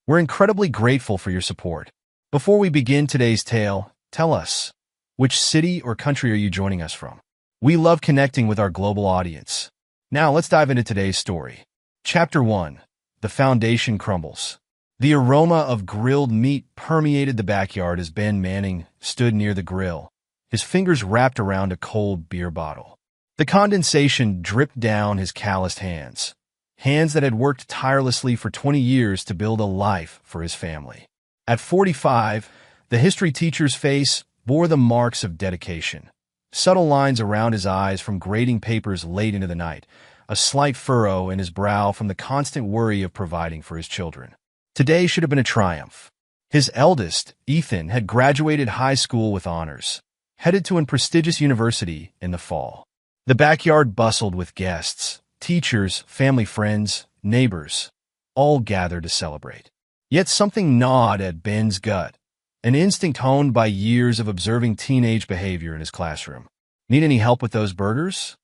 We're incredibly grateful for your support. Before we begin today's tale, tell us, which city or country are you joining us from? We love connecting with our global audience. Now let's dive into today's story. Chapter 1. The Foundation Crumbles. The aroma of grilled meat permeated the backyard as Ben Manning stood near the grill, his fingers wrapped around a cold beer bottle. The condensation dripped down his calloused hands that had worked tirelessly for 20 years to build a life for his family. At 45, the history teacher's face bore the marks of dedication. Subtle lines around his eyes from grading papers late into the night, a slight furrow in his brow from the constant worry of providing for his children. Today should have been a triumph. His eldest, Ethan, had graduated high school with honors, headed to a prestigious university in the fall. The backyard bustled with guests, teachers, family friends, neighbors, all gathered to celebrate. Yet something gnawed at Ben's gut, an instinct honed by years of observing teenage behavior in his classroom. Need any help with those burgers?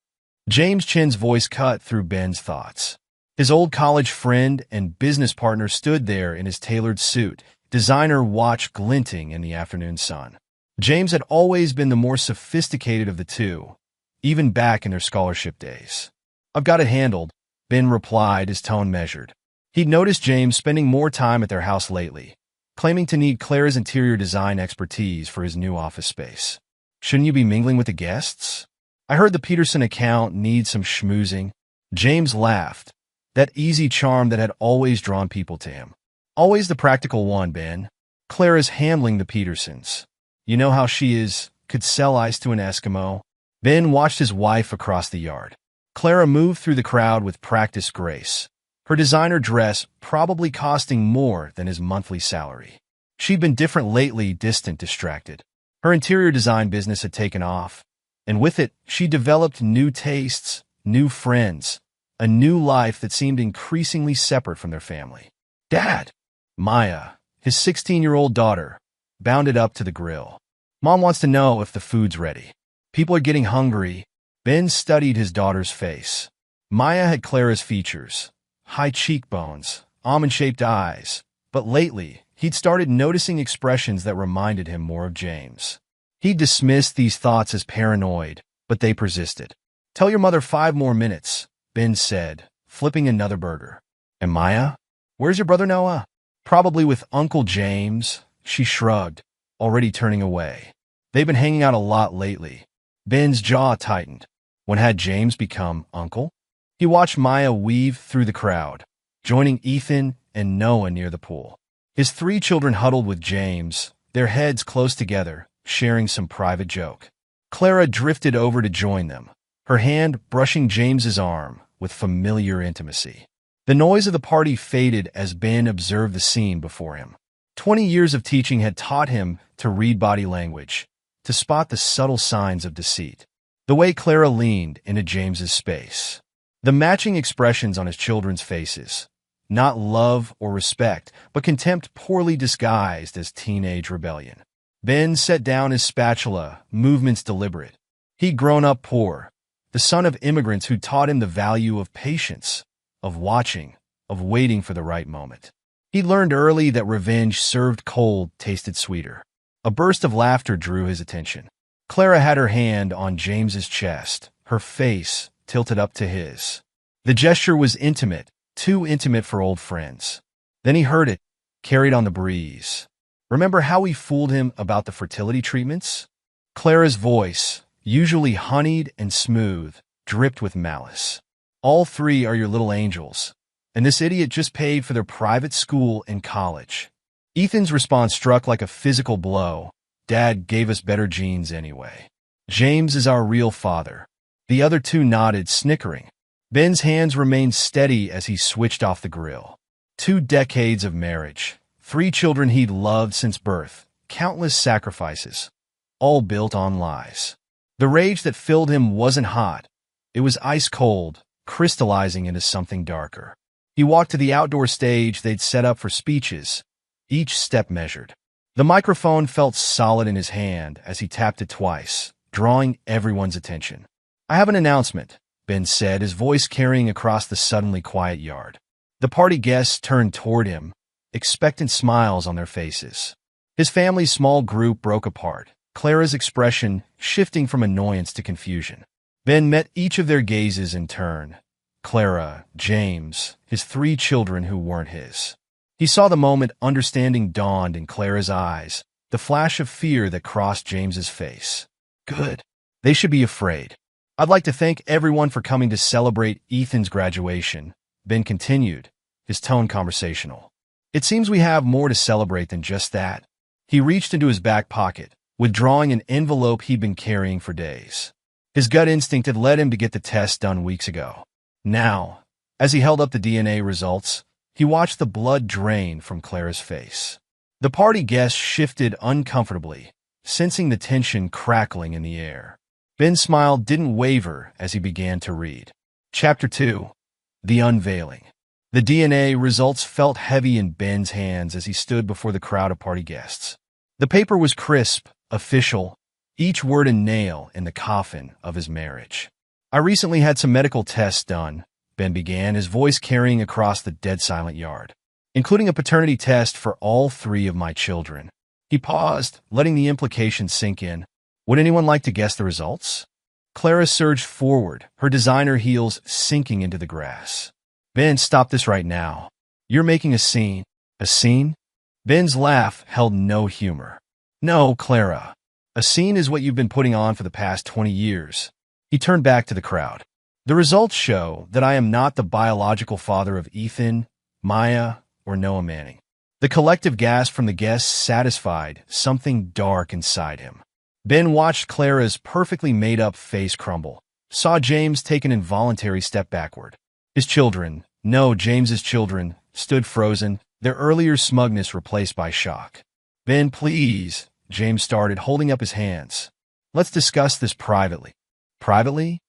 James Chen's voice cut through Ben's thoughts. His old college friend and business partner stood there in his tailored suit, designer watch glinting in the afternoon sun. James had always been the more sophisticated of the two, even back in their scholarship days. "I've got it handled," Ben replied, his tone measured. He'd noticed James spending more time at their house lately, claiming to need Clara's interior design expertise for his new office space. "Shouldn't you be mingling with the guests? I heard the Peterson account needs some schmoozing." James laughed, that easy charm that had always drawn people to him. "Always the practical one, Ben. Clara's handling the Petersons. You know how she is, could sell ice to an Eskimo." Ben watched his wife across the yard. Clara moved through the crowd with practiced grace, her designer dress probably costing more than his monthly salary. She'd been different lately, distant, distracted. Her interior design business had taken off, and with it, she developed new tastes, new friends, a new life that seemed increasingly separate from their family. "Dad!" Maya, his 16-year-old daughter, bounded up to the grill. "Mom wants to know if the food's ready. People are getting hungry." Ben studied his daughter's face. Maya had Clara's features, high cheekbones, almond-shaped eyes, but lately, he'd started noticing expressions that reminded him more of James. He dismissed these thoughts as paranoid, but they persisted. "Tell your mother 5 more minutes," Ben said, flipping another burger. "And Maya? Where's your brother Noah?" "Probably with Uncle James," she shrugged, already turning away. "They've been hanging out a lot lately." Ben's jaw tightened. When had James become uncle? He watched Maya weave through the crowd, joining Ethan and Noah near the pool. His 3 children huddled with James, their heads close together, sharing some private joke. Clara drifted over to join them, her hand brushing James's arm with familiar intimacy. The noise of the party faded as Ben observed the scene before him. 20 years of teaching had taught him to read body language, to spot the subtle signs of deceit. The way Clara leaned into James's space, the matching expressions on his children's faces, not love or respect, but contempt poorly disguised as teenage rebellion. Ben set down his spatula, movements deliberate. He'd grown up poor, the son of immigrants who taught him the value of patience, of watching, of waiting for the right moment. He learned early that revenge served cold tasted sweeter. A burst of laughter drew his attention. Clara had her hand on James's chest, her face tilted up to his. The gesture was intimate, too intimate for old friends. Then he heard it, carried on the breeze. "Remember how we fooled him about the fertility treatments?" Clara's voice, usually honeyed and smooth, dripped with malice. "All 3 are your little angels, and this idiot just paid for their private school and college." Ethan's response struck like a physical blow. "Dad gave us better genes anyway. James is our real father." The other 2 nodded, snickering. Ben's hands remained steady as he switched off the grill. 2 decades of marriage, 3 children he'd loved since birth, countless sacrifices, all built on lies. The rage that filled him wasn't hot. It was ice cold, crystallizing into something darker. He walked to the outdoor stage they'd set up for speeches, each step measured. The microphone felt solid in his hand as he tapped it twice, drawing everyone's attention. "I have an announcement," Ben said, his voice carrying across the suddenly quiet yard. The party guests turned toward him, expectant smiles on their faces. His family's small group broke apart, Clara's expression shifting from annoyance to confusion. Ben met each of their gazes in turn. Clara, James, his 3 children who weren't his. He saw the moment understanding dawned in Clara's eyes, the flash of fear that crossed James's face. Good. They should be afraid. I'd like to thank everyone for coming to celebrate Ethan's graduation, Ben continued, his tone conversational. It seems we have more to celebrate than just that. He reached into his back pocket, withdrawing an envelope he'd been carrying for days. His gut instinct had led him to get the test done weeks ago. Now, as he held up the DNA results, he watched the blood drain from Clara's face. The party guests shifted uncomfortably, sensing the tension crackling in the air. Ben's smile didn't waver as he began to read. Chapter 2. The Unveiling. The DNA results felt heavy in Ben's hands as he stood before the crowd of party guests. The paper was crisp, official, each word a nail in the coffin of his marriage. I recently had some medical tests done, Ben began, his voice carrying across the dead-silent yard, including a paternity test for all 3 of my children. He paused, letting the implications sink in. Would anyone like to guess the results? Clara surged forward, her designer heels sinking into the grass. Ben, stop this right now. You're making a scene. A scene? Ben's laugh held no humor. No, Clara. A scene is what you've been putting on for the past 20 years. He turned back to the crowd. The results show that I am not the biological father of Ethan, Maya, or Noah Manning. The collective gasp from the guests satisfied something dark inside him. Ben watched Clara's perfectly made-up face crumble, saw James take an involuntary step backward. His children, no, James's children, stood frozen, their earlier smugness replaced by shock. Ben, please, James started, holding up his hands. Let's discuss this privately. Privately?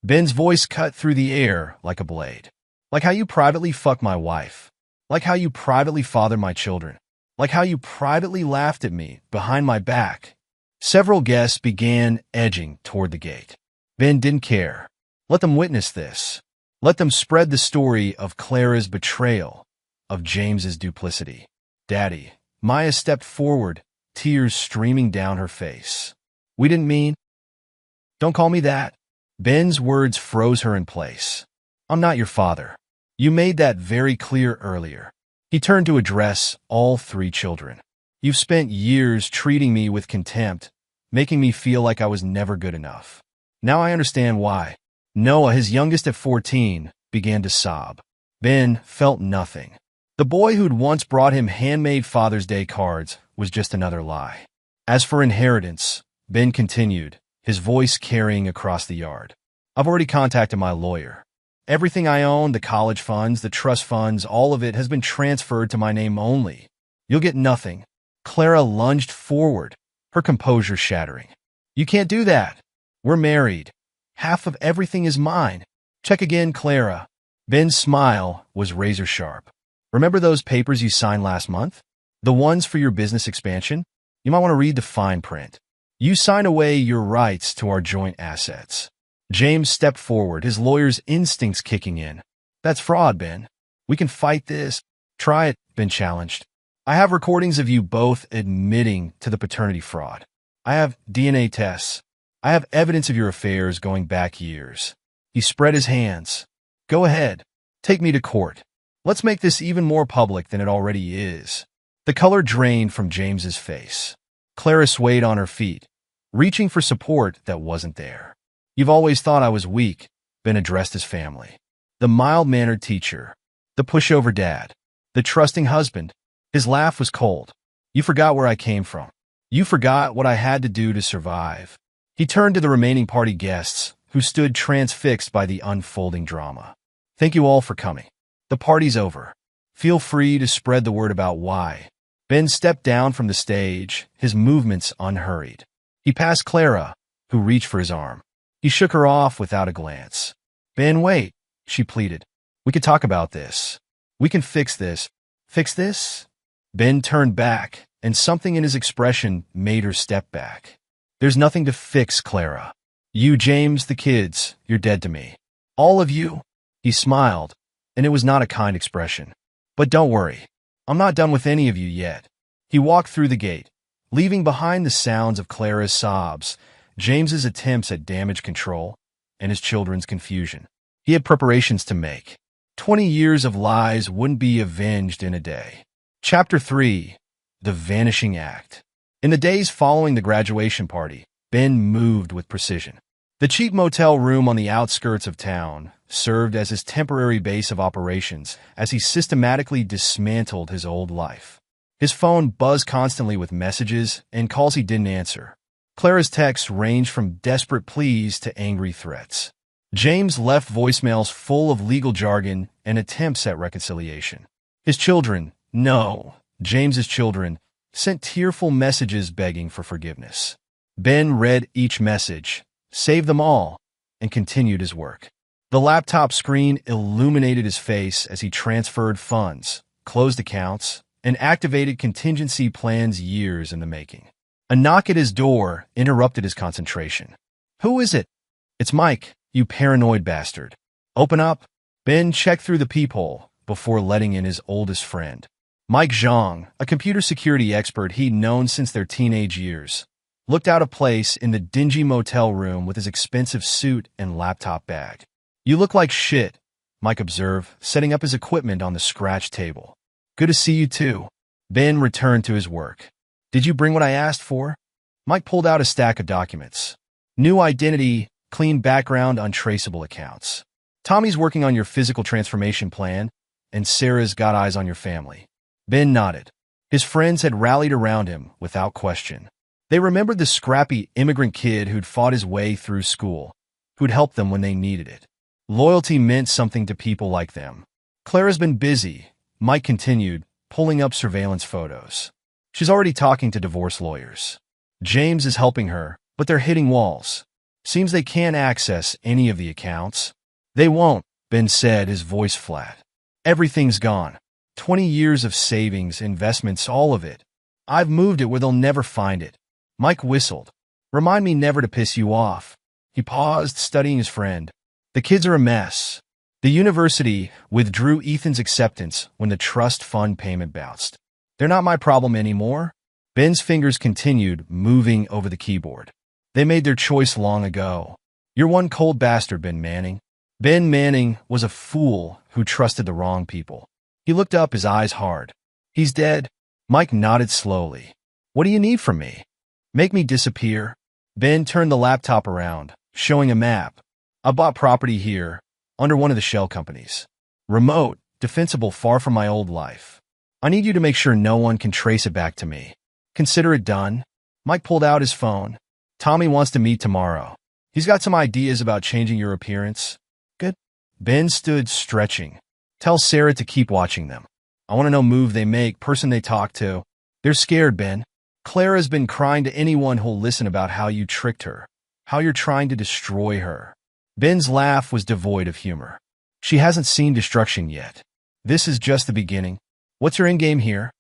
Ben's voice cut through the air like a blade. Like how you privately fuck my wife. Like how you privately father my children. Like how you privately laughed at me behind my back. Several guests began edging toward the gate. Ben didn't care. Let them witness this. Let them spread the story of Clara's betrayal, of James's duplicity. Daddy, Maya stepped forward, tears streaming down her face. We didn't mean... Don't call me that. Ben's words froze her in place. I'm not your father. You made that very clear earlier. He turned to address all 3 children. You've spent years treating me with contempt, making me feel like I was never good enough. Now I understand why. Noah, his youngest at 14, began to sob. Ben felt nothing. The boy who'd once brought him handmade Father's Day cards was just another lie. As for inheritance, Ben continued, his voice carrying across the yard. I've already contacted my lawyer. Everything I own, the college funds, the trust funds, all of it has been transferred to my name only. You'll get nothing. Clara lunged forward, her composure shattering. You can't do that. We're married. Half of everything is mine. Check again, Clara. Ben's smile was razor sharp. Remember those papers you signed last month? The ones for your business expansion? You might want to read the fine print. You sign away your rights to our joint assets. James stepped forward, his lawyer's instincts kicking in. That's fraud, Ben. We can fight this. Try it, Ben challenged. I have recordings of you both admitting to the paternity fraud. I have DNA tests. I have evidence of your affairs going back years. He spread his hands. Go ahead. Take me to court. Let's make this even more public than it already is. The color drained from James's face. Clara swayed on her feet, reaching for support that wasn't there. You've always thought I was weak, Ben addressed his family. The mild-mannered teacher, the pushover dad, the trusting husband. His laugh was cold. You forgot where I came from. You forgot what I had to do to survive. He turned to the remaining party guests, who stood transfixed by the unfolding drama. Thank you all for coming. The party's over. Feel free to spread the word about why. Ben stepped down from the stage, his movements unhurried. He passed Clara, who reached for his arm. He shook her off without a glance. Ben, wait, she pleaded. We could talk about this. We can fix this. Fix this? Ben turned back, and something in his expression made her step back. There's nothing to fix, Clara. You, James, the kids, you're dead to me. All of you. He smiled, and it was not a kind expression. But don't worry. I'm not done with any of you yet. He walked through the gate, leaving behind the sounds of Clara's sobs, James's attempts at damage control, and his children's confusion. He had preparations to make. 20 years of lies wouldn't be avenged in a day. Chapter 3. The Vanishing Act. In the days following the graduation party, Ben moved with precision. The cheap motel room on the outskirts of town served as his temporary base of operations as he systematically dismantled his old life. His phone buzzed constantly with messages and calls he didn't answer. Clara's texts ranged from desperate pleas to angry threats. James left voicemails full of legal jargon and attempts at reconciliation. His children, James's children, sent tearful messages begging for forgiveness. Ben read each message, saved them all, and continued his work. The laptop screen illuminated his face as he transferred funds, closed accounts, and activated contingency plans years in the making. A knock at his door interrupted his concentration. "Who is it?" "It's Mike, you paranoid bastard." "Open up." Ben checked through the peephole before letting in his oldest friend. Mike Zhang, a computer security expert he'd known since their teenage years, looked out of place in the dingy motel room with his expensive suit and laptop bag. "You look like shit," Mike observed, setting up his equipment on the scratch table. "Good to see you too." Ben returned to his work. "Did you bring what I asked for?" Mike pulled out a stack of documents. "New identity, clean background, untraceable accounts. Tommy's working on your physical transformation plan, and Sarah's got eyes on your family." Ben nodded. His friends had rallied around him without question. They remembered the scrappy immigrant kid who'd fought his way through school, who'd helped them when they needed it. Loyalty meant something to people like them. "Clara's been busy," Mike continued, pulling up surveillance photos. "She's already talking to divorce lawyers. James is helping her, but they're hitting walls. Seems they can't access any of the accounts." "They won't," Ben said, his voice flat. "Everything's gone. 20 years of savings, investments, all of it. I've moved it where they'll never find it." Mike whistled. "Remind me never to piss you off." He paused, studying his friend. "The kids are a mess." The university withdrew Ethan's acceptance when the trust fund payment bounced. "They're not my problem anymore." Ben's fingers continued moving over the keyboard. "They made their choice long ago. You're one cold bastard, Ben Manning." Ben Manning was a fool who trusted the wrong people. He looked up, his eyes hard. "He's dead." Mike nodded slowly. "What do you need from me?" "Make me disappear." Ben turned the laptop around, showing a map. "I bought property here, under one of the shell companies. Remote, defensible, far from my old life. I need you to make sure no one can trace it back to me. Consider it done." Mike pulled out his phone. "Tommy wants to meet tomorrow. He's got some ideas about changing your appearance." "Good." Ben stood stretching. "Tell Sarah to keep watching them. I want to know move they make, person they talk to. They're scared, Ben. Clara's been crying to anyone who'll listen about how you tricked her, how you're trying to destroy her." Ben's laugh was devoid of humor. "She hasn't seen destruction yet. This is just the beginning." "What's your endgame here?"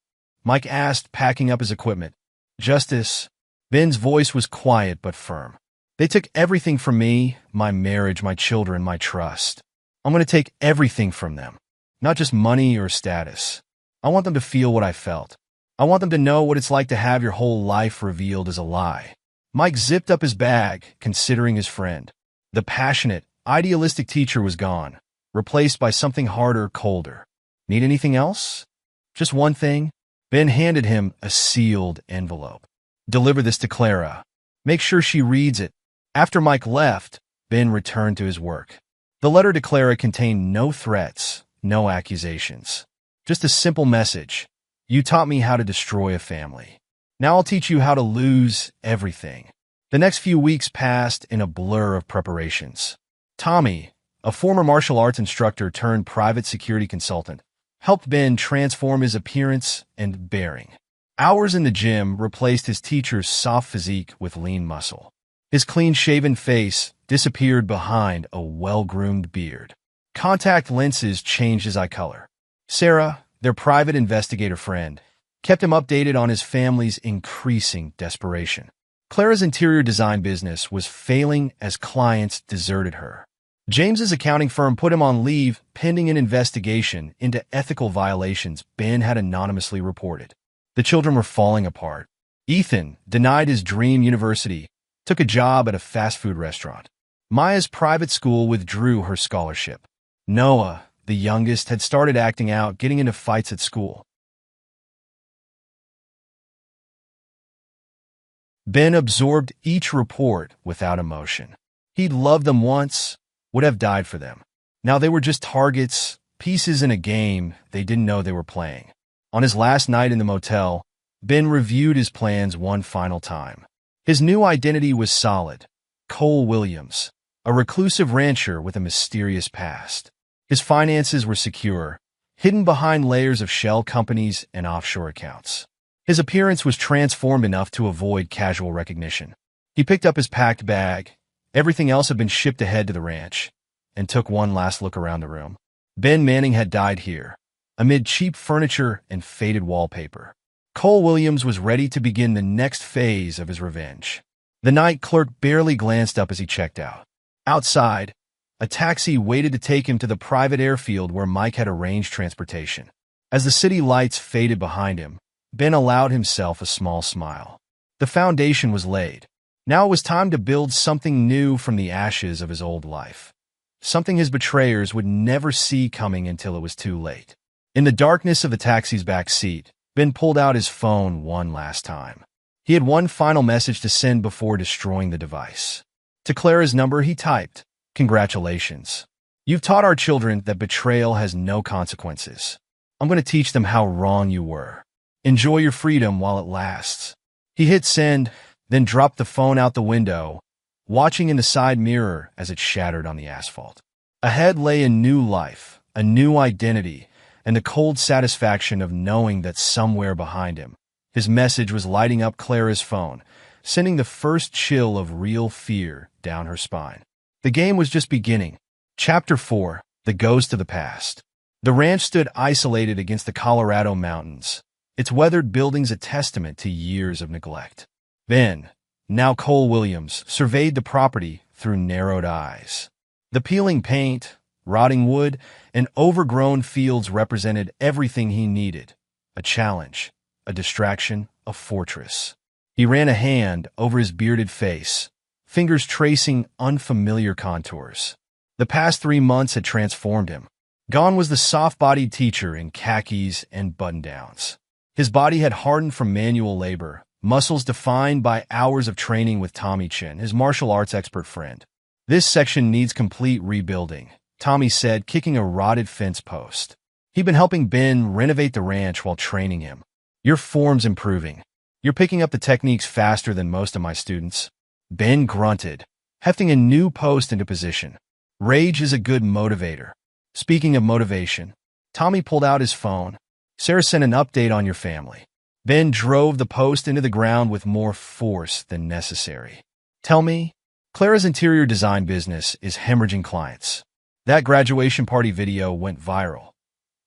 Mike asked, packing up his equipment. "Justice." Ben's voice was quiet but firm. "They took everything from me, my marriage, my children, my trust. I'm going to take everything from them. Not just money or status. I want them to feel what I felt. I want them to know what it's like to have your whole life revealed as a lie." Mike zipped up his bag, considering his friend. The passionate, idealistic teacher was gone, replaced by something harder, colder. "Need anything else?" "Just one thing." Ben handed him a sealed envelope. "Deliver this to Clara. Make sure she reads it." After Mike left, Ben returned to his work. The letter to Clara contained no threats, no accusations. Just a simple message. "You taught me how to destroy a family. Now I'll teach you how to lose everything." The next few weeks passed in a blur of preparations. Tommy, a former martial arts instructor turned private security consultant, helped Ben transform his appearance and bearing. Hours in the gym replaced his teacher's soft physique with lean muscle. His clean-shaven face disappeared behind a well-groomed beard. Contact lenses changed his eye color. Sarah, their private investigator friend, kept him updated on his family's increasing desperation. Clara's interior design business was failing as clients deserted her. James's accounting firm put him on leave pending an investigation into ethical violations Ben had anonymously reported. The children were falling apart. Ethan, denied his dream university, took a job at a fast food restaurant. Maya's private school withdrew her scholarship. Noah, the youngest, had started acting out, getting into fights at school. Ben absorbed each report without emotion. He'd loved them once, would have died for them. Now they were just targets, pieces in a game they didn't know they were playing. On his last night in the motel, Ben reviewed his plans one final time. His new identity was solid: Cole Williams, a reclusive rancher with a mysterious past. His finances were secure, hidden behind layers of shell companies and offshore accounts. His appearance was transformed enough to avoid casual recognition. He picked up his packed bag, everything else had been shipped ahead to the ranch, and took one last look around the room. Ben Manning had died here, amid cheap furniture and faded wallpaper. Cole Williams was ready to begin the next phase of his revenge. The night clerk barely glanced up as he checked out. Outside, a taxi waited to take him to the private airfield where Mike had arranged transportation. As the city lights faded behind him, Ben allowed himself a small smile. The foundation was laid. Now it was time to build something new from the ashes of his old life. Something his betrayers would never see coming until it was too late. In the darkness of the taxi's back seat, Ben pulled out his phone one last time. He had one final message to send before destroying the device. To Clara's number, he typed, "Congratulations. You've taught our children that betrayal has no consequences. I'm going to teach them how wrong you were. Enjoy your freedom while it lasts." He hit send, then dropped the phone out the window, watching in the side mirror as it shattered on the asphalt. Ahead lay a new life, a new identity, and the cold satisfaction of knowing that somewhere behind him, his message was lighting up Clara's phone, sending the first chill of real fear down her spine. The game was just beginning. Chapter 4, The Ghost of the Past. The ranch stood isolated against the Colorado mountains, its weathered buildings a testament to years of neglect. Ben, now Cole Williams, surveyed the property through narrowed eyes. The peeling paint, rotting wood, and overgrown fields represented everything he needed: a challenge, a distraction, a fortress. He ran a hand over his bearded face, fingers tracing unfamiliar contours. The past 3 months had transformed him. Gone was the soft-bodied teacher in khakis and button-downs. His body had hardened from manual labor, muscles defined by hours of training with Tommy Chin, his martial arts expert friend. "This section needs complete rebuilding," Tommy said, kicking a rotted fence post. He'd been helping Ben renovate the ranch while training him. "Your form's improving. You're picking up the techniques faster than most of my students." Ben grunted, hefting a new post into position. Rage is a good motivator. Speaking of motivation, Tommy pulled out his phone. "Sarah sent an update on your family." Ben drove the post into the ground with more force than necessary. "Tell me." Clara's interior design business is hemorrhaging clients. That graduation party video went viral.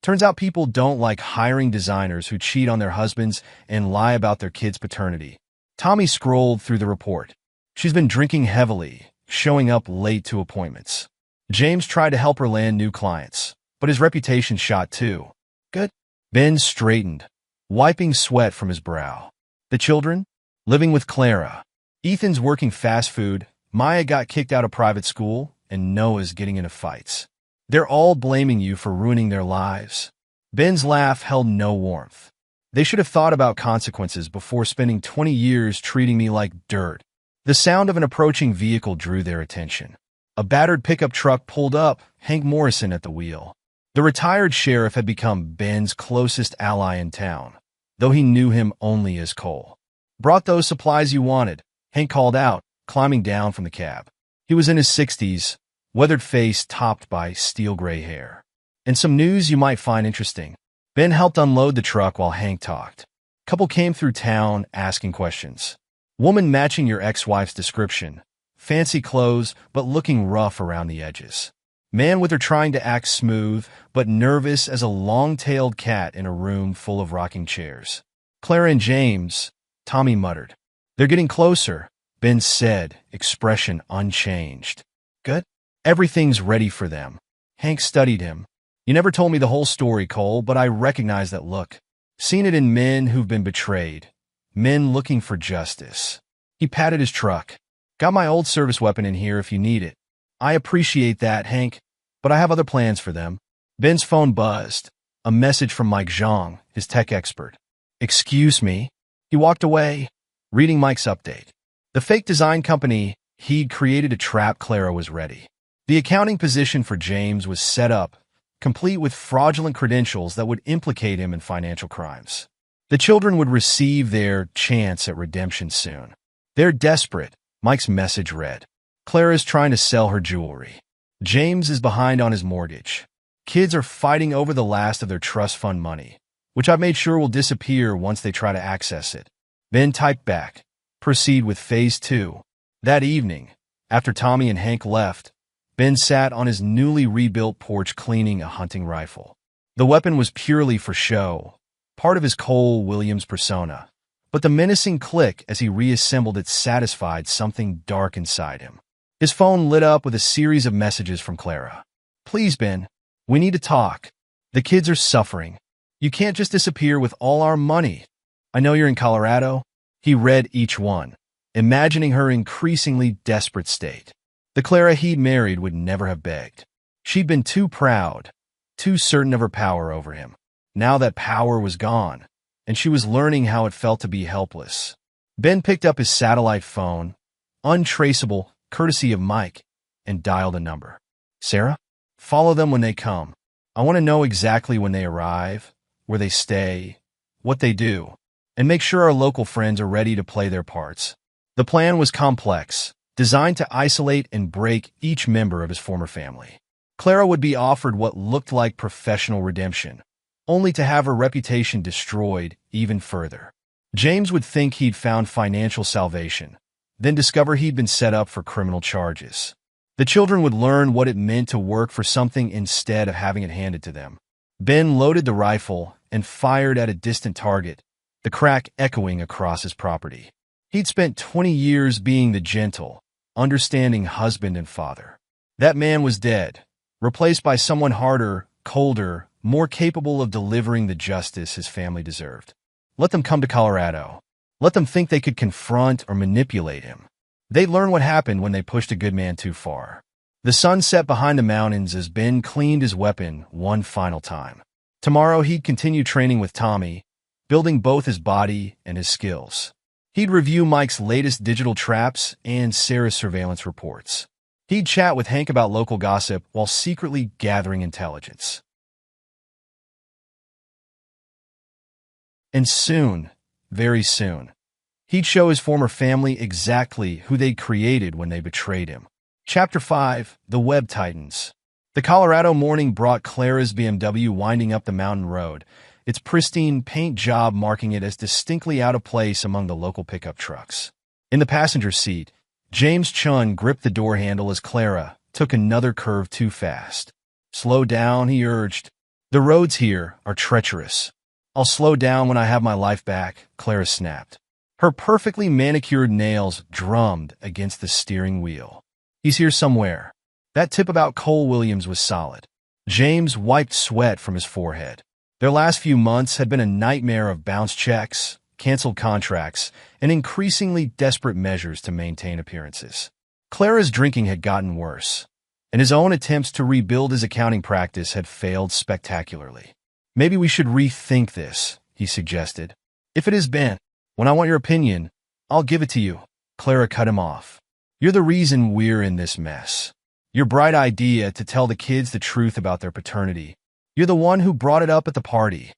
Turns out people don't like hiring designers who cheat on their husbands and lie about their kids' paternity. Tommy scrolled through the report. She's been drinking heavily, showing up late to appointments. James tried to help her land new clients, but his reputation shot too. Good. Ben straightened, wiping sweat from his brow. The children? Living with Clara. Ethan's working fast food, Maya got kicked out of private school, and Noah's getting into fights. They're all blaming you for ruining their lives. Ben's laugh held no warmth. They should have thought about consequences before spending 20 years treating me like dirt. The sound of an approaching vehicle drew their attention. A battered pickup truck pulled up, Hank Morrison at the wheel. The retired sheriff had become Ben's closest ally in town, though he knew him only as Cole. "Brought those supplies you wanted," Hank called out, climbing down from the cab. He was in his 60s, weathered face topped by steel-gray hair. "And some news you might find interesting." Ben helped unload the truck while Hank talked. Couple came through town asking questions. Woman matching your ex-wife's description. Fancy clothes, but looking rough around the edges. Man with her trying to act smooth, but nervous as a long-tailed cat in a room full of rocking chairs. "Clara and James," Tommy muttered. "They're getting closer," Ben said, expression unchanged. "Good." Everything's ready for them. Hank studied him. You never told me the whole story, Cole, but I recognize that look. Seen it in men who've been betrayed. Men looking for justice. He patted his truck. Got my old service weapon in here if you need it. I appreciate that, Hank, but I have other plans for them. Ben's phone buzzed. A message from Mike Zhang, his tech expert. Excuse me? He walked away, reading Mike's update. The fake design company he'd created to trap Clara was ready. The accounting position for James was set up, complete with fraudulent credentials that would implicate him in financial crimes. The children would receive their chance at redemption soon. They're desperate, Mike's message read. Clara's trying to sell her jewelry. James is behind on his mortgage. Kids are fighting over the last of their trust fund money, which I've made sure will disappear once they try to access it. Ben typed back, proceed with phase 2. That evening, after Tommy and Hank left, Ben sat on his newly rebuilt porch cleaning a hunting rifle. The weapon was purely for show, part of his Cole Williams persona, but the menacing click as he reassembled it satisfied something dark inside him. His phone lit up with a series of messages from Clara. Please, Ben, we need to talk. The kids are suffering. You can't just disappear with all our money. I know you're in Colorado. He read each one, imagining her increasingly desperate state. The Clara he'd married would never have begged. She'd been too proud, too certain of her power over him. Now that power was gone, and she was learning how it felt to be helpless. Ben picked up his satellite phone, untraceable, courtesy of Mike, and dialed a number. Sarah? Follow them when they come. I want to know exactly when they arrive, where they stay, what they do, and make sure our local friends are ready to play their parts. The plan was complex, designed to isolate and break each member of his former family. Clara would be offered what looked like professional redemption, only to have her reputation destroyed even further. James would think he'd found financial salvation, then discover he'd been set up for criminal charges. The children would learn what it meant to work for something instead of having it handed to them. Ben loaded the rifle and fired at a distant target, the crack echoing across his property. He'd spent 20 years being the gentle, understanding husband and father. That man was dead, replaced by someone harder, colder, more capable of delivering the justice his family deserved. Let them come to Colorado. Let them think they could confront or manipulate him. They'd learn what happened when they pushed a good man too far. The sun set behind the mountains as Ben cleaned his weapon one final time. Tomorrow he'd continue training with Tommy, building both his body and his skills. He'd review Mike's latest digital traps and Sarah's surveillance reports. He'd chat with Hank about local gossip while secretly gathering intelligence. And soon, very soon, he'd show his former family exactly who they'd created when they betrayed him. Chapter 5, The Web Titans. The Colorado morning brought Clara's BMW winding up the mountain road, its pristine paint job marking it as distinctly out of place among the local pickup trucks. In the passenger seat, James Chun gripped the door handle as Clara took another curve too fast. Slow down, he urged. The roads here are treacherous. I'll slow down when I have my life back, Clara snapped. Her perfectly manicured nails drummed against the steering wheel. He's here somewhere. That tip about Cole Williams was solid. James wiped sweat from his forehead. Their last few months had been a nightmare of bounced checks, canceled contracts, and increasingly desperate measures to maintain appearances. Clara's drinking had gotten worse, and his own attempts to rebuild his accounting practice had failed spectacularly. Maybe we should rethink this, he suggested. If it is Ben, when I want your opinion, I'll give it to you. Clara cut him off. You're the reason we're in this mess. Your bright idea to tell the kids the truth about their paternity. You're the one who brought it up at the party.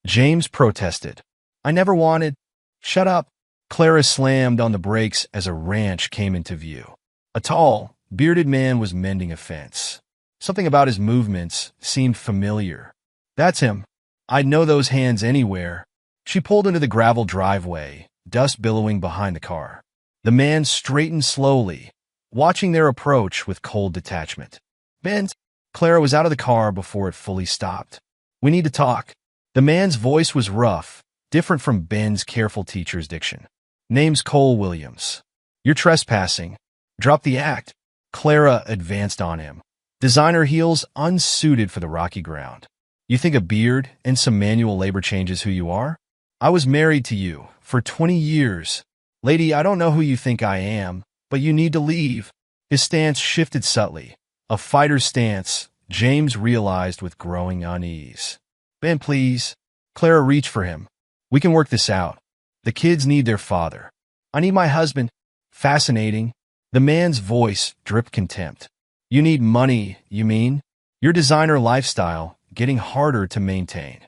James protested. I never wanted. Shut up. Clara slammed on the brakes as a ranch came into view. A tall, bearded man was mending a fence. Something about his movements seemed familiar. That's him. I'd know those hands anywhere. She pulled into the gravel driveway, dust billowing behind the car. The man straightened slowly, watching their approach with cold detachment. Ben, Clara was out of the car before it fully stopped. We need to talk. The man's voice was rough, different from Ben's careful teacher's diction. Name's Cole Williams. You're trespassing. Drop the act. Clara advanced on him. Designer heels unsuited for the rocky ground. You think a beard and some manual labor changes who you are? I was married to you for 20 years. Lady, I don't know who you think I am, but you need to leave. His stance shifted subtly. A fighter's stance, James realized with growing unease. Ben, please. Clara reached for him. We can work this out. The kids need their father. I need my husband. Fascinating. The man's voice dripped contempt. You need money, you mean? Your designer lifestyle getting harder to maintain.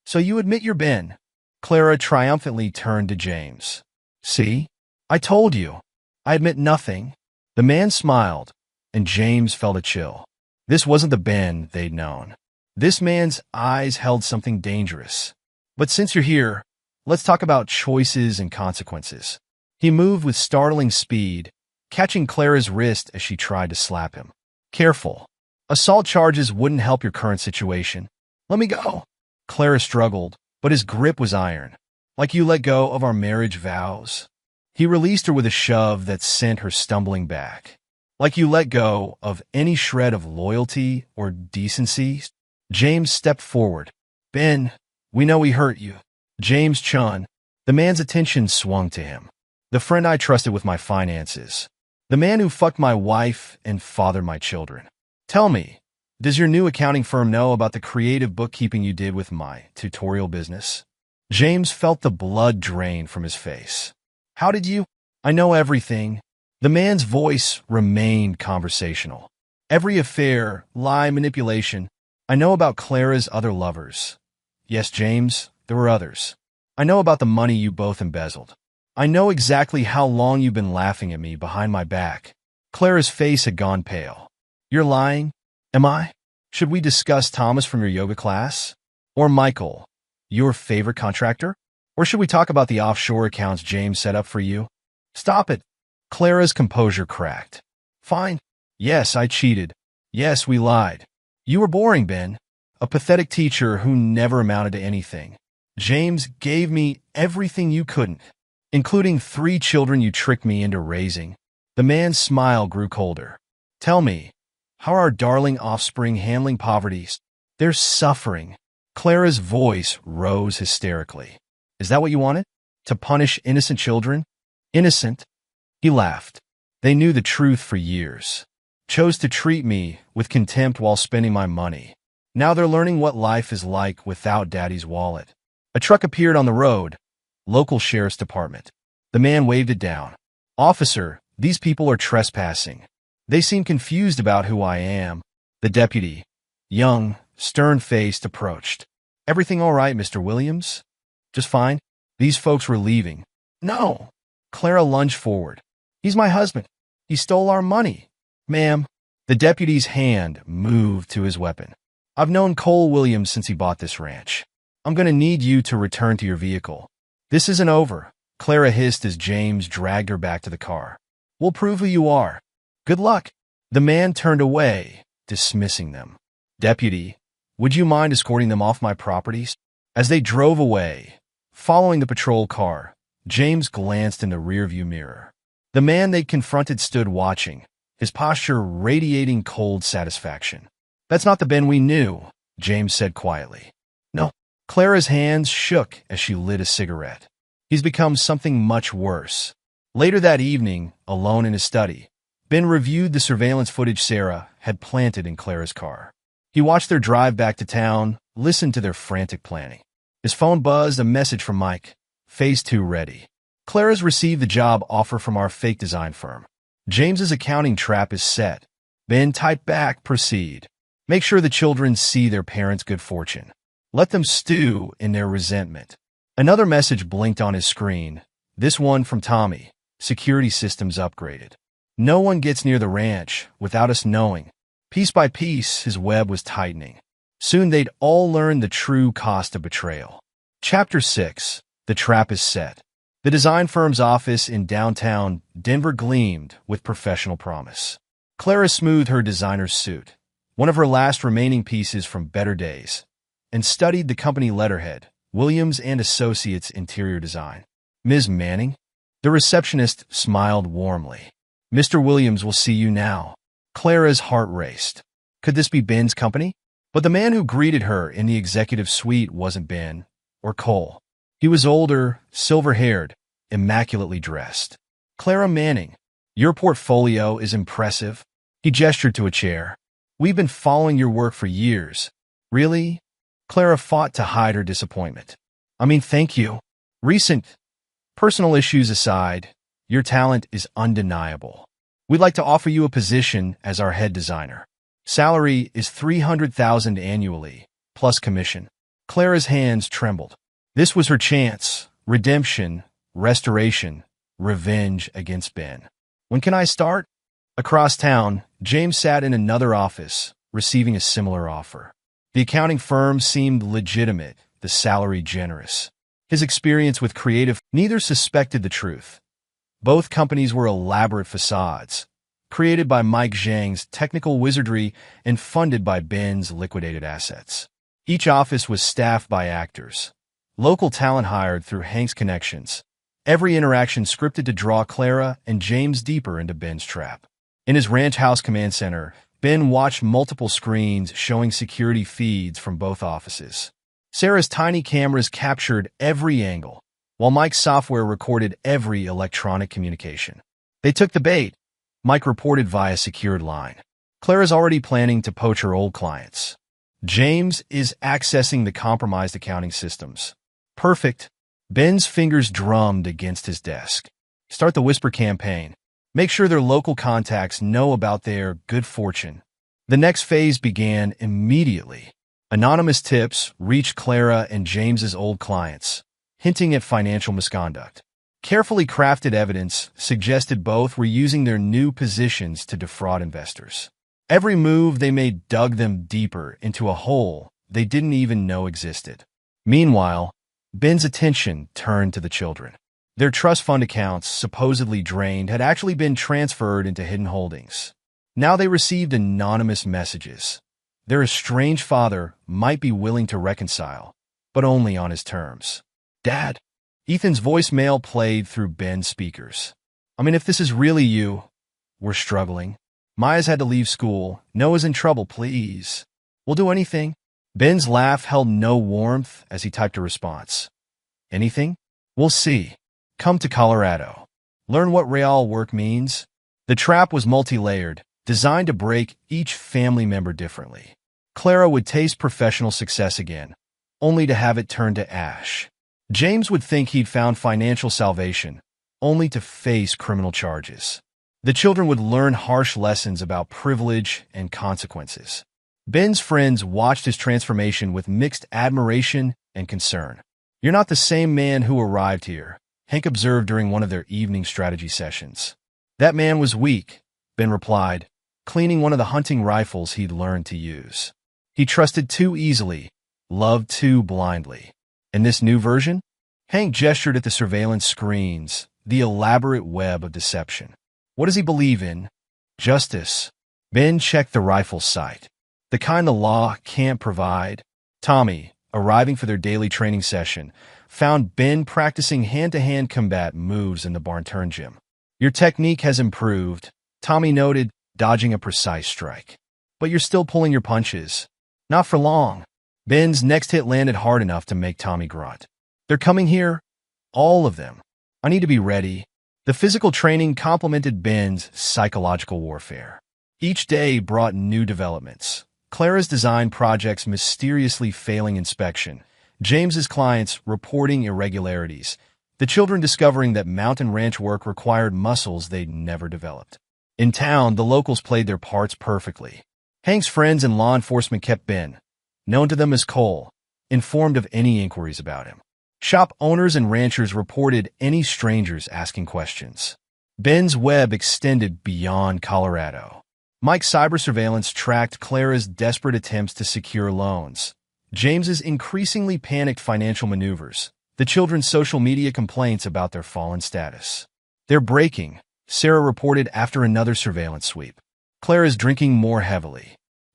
So you admit you're Ben. Clara triumphantly turned to James. See? I told you. I admit nothing. The man smiled, and James felt a chill. This wasn't the Ben they'd known. This man's eyes held something dangerous. But since you're here, let's talk about choices and consequences. He moved with startling speed, catching Clara's wrist as she tried to slap him. Careful. Assault charges wouldn't help your current situation. Let me go. Clara struggled, but his grip was iron. Like you let go of our marriage vows. He released her with a shove that sent her stumbling back. Like you let go of any shred of loyalty or decency. James stepped forward. Ben, we know we hurt you. James Chun. The man's attention swung to him. The friend I trusted with my finances. The man who fucked my wife and fathered my children. Tell me, does your new accounting firm know about the creative bookkeeping you did with my tutorial business? James felt the blood drain from his face. How did you? I know everything. The man's voice remained conversational. Every affair, lie, manipulation. I know about Clara's other lovers. Yes, James, there were others. I know about the money you both embezzled. I know exactly how long you've been laughing at me behind my back. Clara's face had gone pale. You're lying? Am I? Should we discuss Thomas from your yoga class? Or Michael, your favorite contractor? Or should we talk about the offshore accounts James set up for you? Stop it. Clara's composure cracked. Fine. Yes, I cheated. Yes, we lied. You were boring, Ben. A pathetic teacher who never amounted to anything. James gave me everything you couldn't, including 3 children you tricked me into raising. The man's smile grew colder. Tell me, how are our darling offspring handling poverty? They're suffering. Clara's voice rose hysterically. Is that what you wanted? To punish innocent children? Innocent? He laughed. They knew the truth for years. Chose to treat me with contempt while spending my money. Now they're learning what life is like without Daddy's wallet. A truck appeared on the road. Local sheriff's department. The man waved it down. Officer, these people are trespassing. They seem confused about who I am. The deputy, young, stern-faced, approached. Everything all right, Mr. Williams? Just fine. These folks were leaving. No. Clara lunged forward. He's my husband. He stole our money. Ma'am. The deputy's hand moved to his weapon. I've known Cole Williams since he bought this ranch. I'm going to need you to return to your vehicle. This isn't over, Clara hissed as James dragged her back to the car. We'll prove who you are. Good luck. The man turned away, dismissing them. Deputy, would you mind escorting them off my properties? As they drove away, following the patrol car, James glanced in the rearview mirror. The man they confronted stood watching, his posture radiating cold satisfaction. That's not the Ben we knew, James said quietly. No. Clara's hands shook as she lit a cigarette. He's become something much worse. Later that evening, alone in his study, Ben reviewed the surveillance footage Sarah had planted in Clara's car. He watched their drive back to town, listened to their frantic planning. His phone buzzed, a message from Mike. Phase 2 ready. Clara's received the job offer from our fake design firm. James's accounting trap is set. Ben, type back, proceed. Make sure the children see their parents' good fortune. Let them stew in their resentment. Another message blinked on his screen, this one from Tommy. Security systems upgraded. No one gets near the ranch without us knowing. Piece by piece, his web was tightening. Soon they'd all learn the true cost of betrayal. Chapter 6. The trap is set. The design firm's office in downtown Denver gleamed with professional promise. Clara smoothed her designer's suit, one of her last remaining pieces from better days, and studied the company letterhead, Williams and Associates Interior Design. Ms. Manning? The receptionist smiled warmly. Mr. Williams will see you now. Clara's heart raced. Could this be Ben's company? But the man who greeted her in the executive suite wasn't Ben or Cole. He was older, silver-haired, immaculately dressed. Clara Manning, your portfolio is impressive. He gestured to a chair. We've been following your work for years. Really? Clara fought to hide her disappointment. I mean, thank you. Recent personal issues aside, your talent is undeniable. We'd like to offer you a position as our head designer. Salary is $300,000 annually, plus commission. Clara's hands trembled. This was her chance. Redemption, restoration, revenge against Ben. When can I start? Across town, James sat in another office, receiving a similar offer. The accounting firm seemed legitimate, the salary generous. His experience with creative, neither suspected the truth. Both companies were elaborate facades, created by Mike Zhang's technical wizardry and funded by Ben's liquidated assets. Each office was staffed by actors, local talent hired through Hank's connections. Every interaction scripted to draw Clara and James deeper into Ben's trap. In his ranch house command center, Ben watched multiple screens showing security feeds from both offices. Sarah's tiny cameras captured every angle, while Mike's software recorded every electronic communication. They took the bait, Mike reported via secured line. Clara's already planning to poach her old clients. James is accessing the compromised accounting systems. Perfect. Ben's fingers drummed against his desk. Start the whisper campaign. Make sure their local contacts know about their good fortune. The next phase began immediately. Anonymous tips reached Clara and James's old clients, hinting at financial misconduct. Carefully crafted evidence suggested both were using their new positions to defraud investors. Every move they made dug them deeper into a hole they didn't even know existed. Meanwhile, Ben's attention turned to the children. Their trust fund accounts, supposedly drained, had actually been transferred into hidden holdings. Now they received anonymous messages. Their estranged father might be willing to reconcile, but only on his terms. Dad. Ethan's voicemail played through Ben's speakers. I mean, if this is really you, we're struggling. Maya's had to leave school. Noah's in trouble, please. We'll do anything. Ben's laugh held no warmth as he typed a response. Anything? We'll see. Come to Colorado. Learn what real work means. The trap was multi-layered, designed to break each family member differently. Clara would taste professional success again, only to have it turn to ash. James would think he'd found financial salvation, only to face criminal charges. The children would learn harsh lessons about privilege and consequences. Ben's friends watched his transformation with mixed admiration and concern. You're not the same man who arrived here, Hank observed during one of their evening strategy sessions. That man was weak, Ben replied, cleaning one of the hunting rifles he'd learned to use. He trusted too easily, loved too blindly. In this new version? Hank gestured at the surveillance screens, the elaborate web of deception. What does he believe in? Justice. Ben checked the rifle's sight. The kind the law can't provide. Tommy, arriving for their daily training session, found Ben practicing hand-to-hand combat moves in the barn turn gym. Your technique has improved, Tommy noted, dodging a precise strike. But you're still pulling your punches. Not for long. Ben's next hit landed hard enough to make Tommy grunt. They're coming here? All of them. I need to be ready. The physical training complemented Ben's psychological warfare. Each day brought new developments. Clara's design projects mysteriously failing inspection, James's clients reporting irregularities, the children discovering that mountain ranch work required muscles they'd never developed. In town, the locals played their parts perfectly. Hank's friends in law enforcement kept Ben, known to them as Cole, informed of any inquiries about him. Shop owners and ranchers reported any strangers asking questions. Ben's web extended beyond Colorado. Mike's cyber surveillance tracked Clara's desperate attempts to secure loans, James's increasingly panicked financial maneuvers, the children's social media complaints about their fallen status. They're breaking, Sarah reported after another surveillance sweep. Clara's drinking more heavily.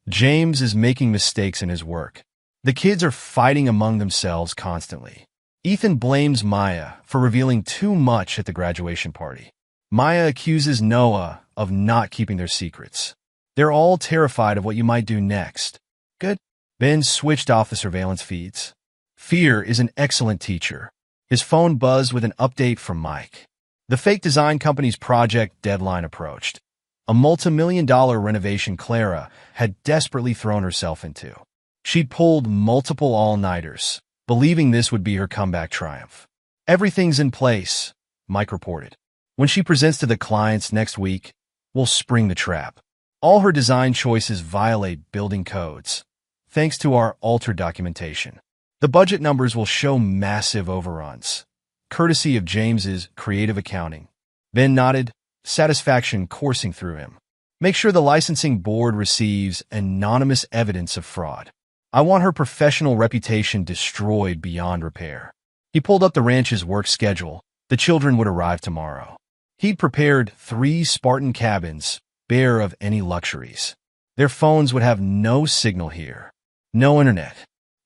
James is making mistakes in his work. The kids are fighting among themselves constantly. Ethan blames Maya for revealing too much at the graduation party. Maya accuses Noah of not keeping their secrets. They're all terrified of what you might do next. Good. Ben switched off the surveillance feeds. Fear is an excellent teacher. His phone buzzed with an update from Mike. The fake design company's project deadline approached. A multi-million-dollar renovation Clara had desperately thrown herself into. She'd pulled multiple all-nighters, believing this would be her comeback triumph. Everything's in place, Mike reported. When she presents to the clients next week, we'll spring the trap. All her design choices violate building codes, thanks to our altered documentation. The budget numbers will show massive overruns, courtesy of James's creative accounting. Ben nodded, satisfaction coursing through him. Make sure the licensing board receives anonymous evidence of fraud. I want her professional reputation destroyed beyond repair. He pulled up the ranch's work schedule. The children would arrive tomorrow. He'd prepared 3 Spartan cabins, bare of any luxuries. Their phones would have no signal here. No internet.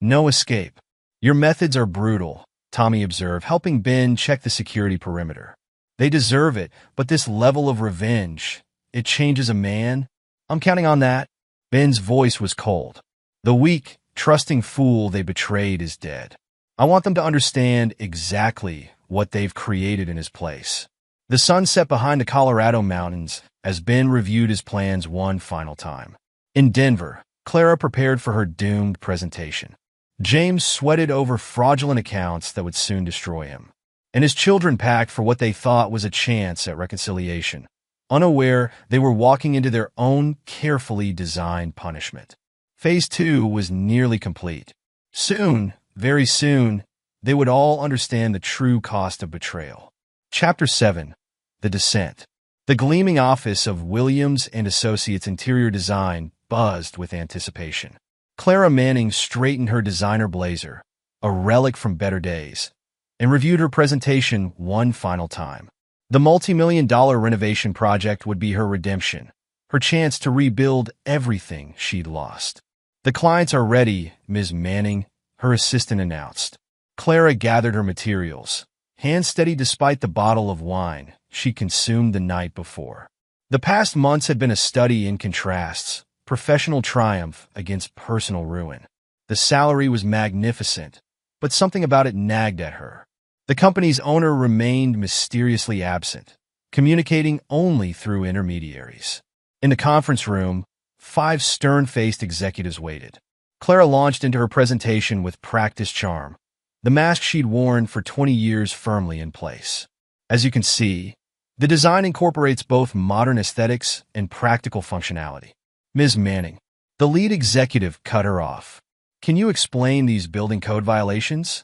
No escape. Your methods are brutal, Tommy observed, helping Ben check the security perimeter. They deserve it, but this level of revenge, it changes a man? I'm counting on that. Ben's voice was cold. The weak, trusting fool they betrayed is dead. I want them to understand exactly what they've created in his place. The sun set behind the Colorado mountains as Ben reviewed his plans one final time. In Denver, Clara prepared for her doomed presentation. James sweated over fraudulent accounts that would soon destroy him, and his children packed for what they thought was a chance at reconciliation, unaware they were walking into their own carefully designed punishment. Phase 2 was nearly complete. Soon, very soon, they would all understand the true cost of betrayal. Chapter 7. The Descent. The gleaming office of Williams & Associates Interior Design buzzed with anticipation. Clara Manning straightened her designer blazer, a relic from better days, and reviewed her presentation one final time. The multi-million-dollar renovation project would be her redemption, her chance to rebuild everything she'd lost. The clients are ready, Ms. Manning, her assistant announced. Clara gathered her materials, hand steady despite the bottle of wine she consumed the night before. The past months had been a study in contrasts, professional triumph against personal ruin. The salary was magnificent, but something about it nagged at her. The company's owner remained mysteriously absent, communicating only through intermediaries. In the conference room, 5 stern-faced executives waited. Clara launched into her presentation with practiced charm, the mask she'd worn for 20 years firmly in place. As you can see, the design incorporates both modern aesthetics and practical functionality. Ms. Manning, the lead executive, cut her off. Can you explain these building code violations?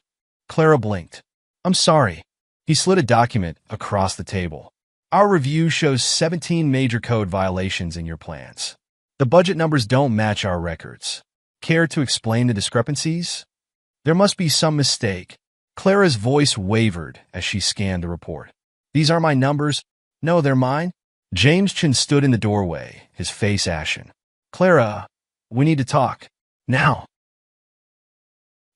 Clara blinked. I'm sorry. He slid a document across the table. Our review shows 17 major code violations in your plans. The budget numbers don't match our records. Care to explain the discrepancies? There must be some mistake. Clara's voice wavered as she scanned the report. These are my numbers. No, they're mine. James Chin stood in the doorway, his face ashen. Clara, we need to talk. Now.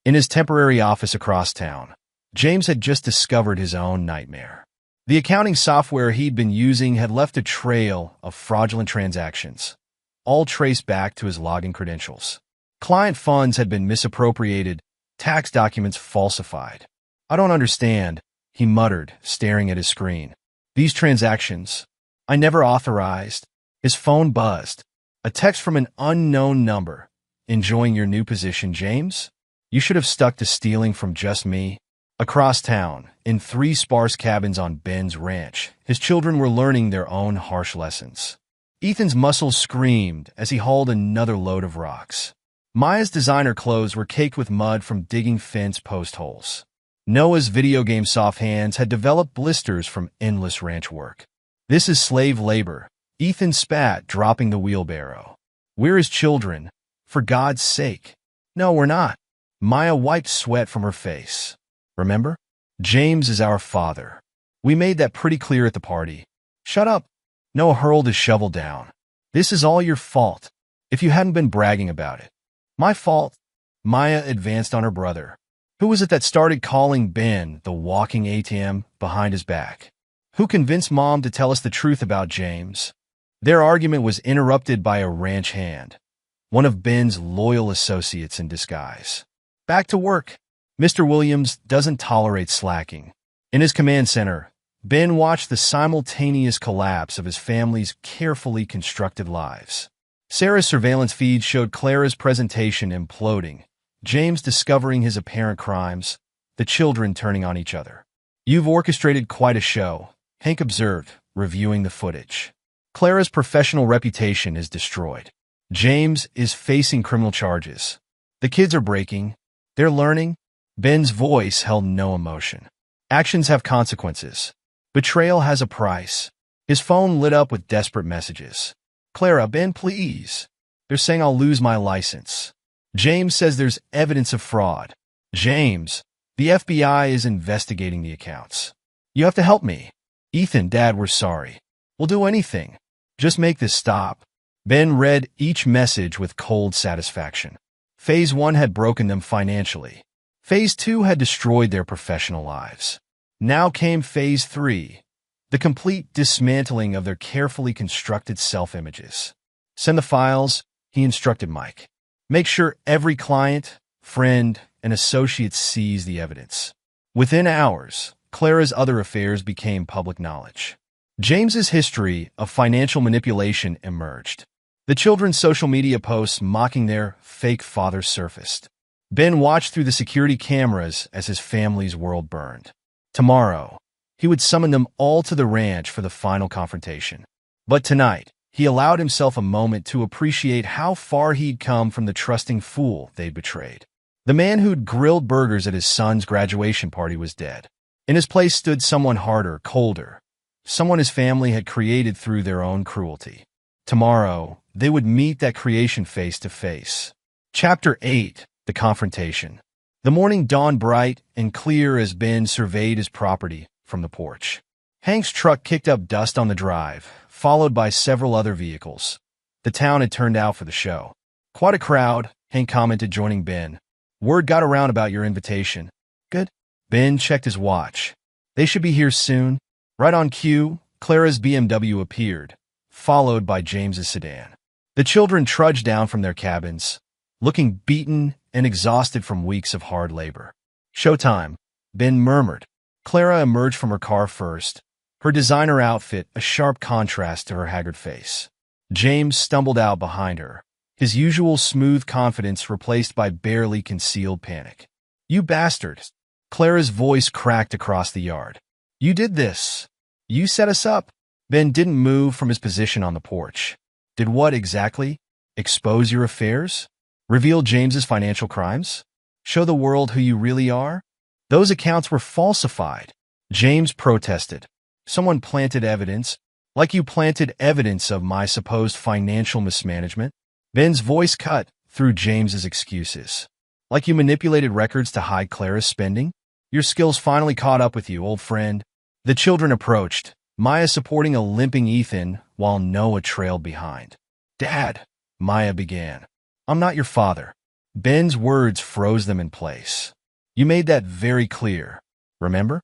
In his temporary office across town, James had just discovered his own nightmare. The accounting software he'd been using had left a trail of fraudulent transactions, all traced back to his login credentials. Client funds had been misappropriated, tax documents falsified. I don't understand, he muttered, staring at his screen. These transactions, I never authorized. His phone buzzed. A text from an unknown number. Enjoying your new position, James? You should have stuck to stealing from just me. Across town, in 3 sparse cabins on Ben's ranch, his children were learning their own harsh lessons. Ethan's muscles screamed as he hauled another load of rocks. Maya's designer clothes were caked with mud from digging fence post holes. Noah's video game soft hands had developed blisters from endless ranch work. This is slave labor, Ethan spat, dropping the wheelbarrow. We're his children, for God's sake. No, we're not. Maya wiped sweat from her face. Remember? James is our father. We made that pretty clear at the party. Shut up. Noah hurled his shovel down. This is all your fault, if you hadn't been bragging about it. My fault? Maya advanced on her brother. Who was it that started calling Ben the walking ATM behind his back? Who convinced Mom to tell us the truth about James? Their argument was interrupted by a ranch hand, one of Ben's loyal associates in disguise. Back to work. Mr. Williams doesn't tolerate slacking. In his command center, Ben watched the simultaneous collapse of his family's carefully constructed lives. Sarah's surveillance feed showed Clara's presentation imploding, James discovering his apparent crimes, the children turning on each other. "You've orchestrated quite a show," Hank observed, reviewing the footage. "Clara's professional reputation is destroyed. James is facing criminal charges. The kids are breaking. They're learning." Ben's voice held no emotion. "Actions have consequences. Betrayal has a price." His phone lit up with desperate messages. "Clara, Ben, please. They're saying I'll lose my license. James says there's evidence of fraud. James, the FBI is investigating the accounts. You have to help me. Ethan, Dad, we're sorry. We'll do anything. Just make this stop." Ben read each message with cold satisfaction. Phase 1 had broken them financially. Phase 2 had destroyed their professional lives. Now came Phase 3, the complete dismantling of their carefully constructed self-images. "Send the files," he instructed Mike. "Make sure every client, friend, and associate sees the evidence." Within hours, Clara's other affairs became public knowledge. James's history of financial manipulation emerged. The children's social media posts mocking their fake father surfaced. Ben watched through the security cameras as his family's world burned. Tomorrow, he would summon them all to the ranch for the final confrontation. But tonight, he allowed himself a moment to appreciate how far he'd come from the trusting fool they'd betrayed. The man who'd grilled burgers at his son's graduation party was dead. In his place stood someone harder, colder, someone his family had created through their own cruelty. Tomorrow, they would meet that creation face to face. Chapter 8. The Confrontation. The morning dawned bright and clear as Ben surveyed his property from the porch. Hank's truck kicked up dust on the drive, followed by several other vehicles. The town had turned out for the show. "Quite a crowd," Hank commented, joining Ben. "Word got around about your invitation." "Good." Ben checked his watch. "They should be here soon." Right on cue, Clara's BMW appeared, followed by James's sedan. The children trudged down from their cabins, looking beaten and exhausted from weeks of hard labor. "Showtime," Ben murmured. Clara emerged from her car first, her designer outfit a sharp contrast to her haggard face. James stumbled out behind her, his usual smooth confidence replaced by barely concealed panic. "You bastard!" Clara's voice cracked across the yard. "You did this. You set us up." Ben didn't move from his position on the porch. "Did what exactly? Expose your affairs? Reveal James's financial crimes? Show the world who you really are? Those accounts were falsified." James protested. "Someone planted evidence, like you planted evidence of my supposed financial mismanagement." Ben's voice cut through James's excuses. "Like you manipulated records to hide Clara's spending? Your skills finally caught up with you, old friend." The children approached, Maya supporting a limping Ethan while Noah trailed behind. "Dad," Maya began. "I'm not your father." Ben's words froze them in place. "You made that very clear, remember?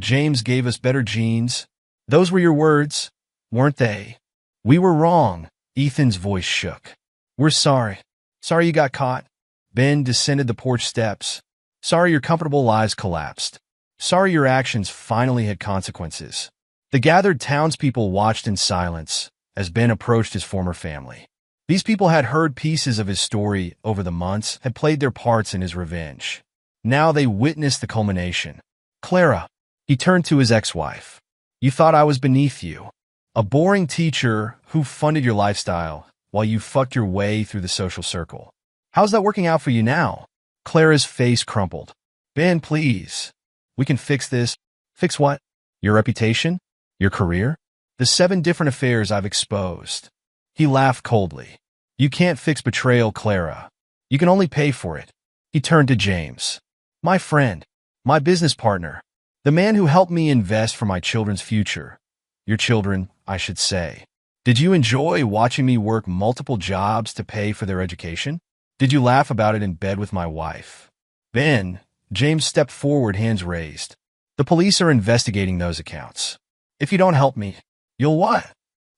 James gave us better genes. Those were your words, weren't they?" "We were wrong." Ethan's voice shook. "We're sorry. Sorry you got caught." Ben descended the porch steps. "Sorry your comfortable lives collapsed. Sorry your actions finally had consequences." The gathered townspeople watched in silence as Ben approached his former family. These people had heard pieces of his story over the months, had played their parts in his revenge. Now they witnessed the culmination. "Clara," he turned to his ex-wife, "you thought I was beneath you. A boring teacher who funded your lifestyle while you fucked your way through the social circle. How's that working out for you now?" Clara's face crumpled. "Ben, please. We can fix this." "Fix what? Your reputation? Your career? The 7 different affairs I've exposed." He laughed coldly. "You can't fix betrayal, Clara. You can only pay for it." He turned to James. "My friend, my business partner, the man who helped me invest for my children's future. Your children, I should say. Did you enjoy watching me work multiple jobs to pay for their education? Did you laugh about it in bed with my wife?" "Ben," James stepped forward, hands raised. "The police are investigating those accounts. If you don't help me, you'll what?"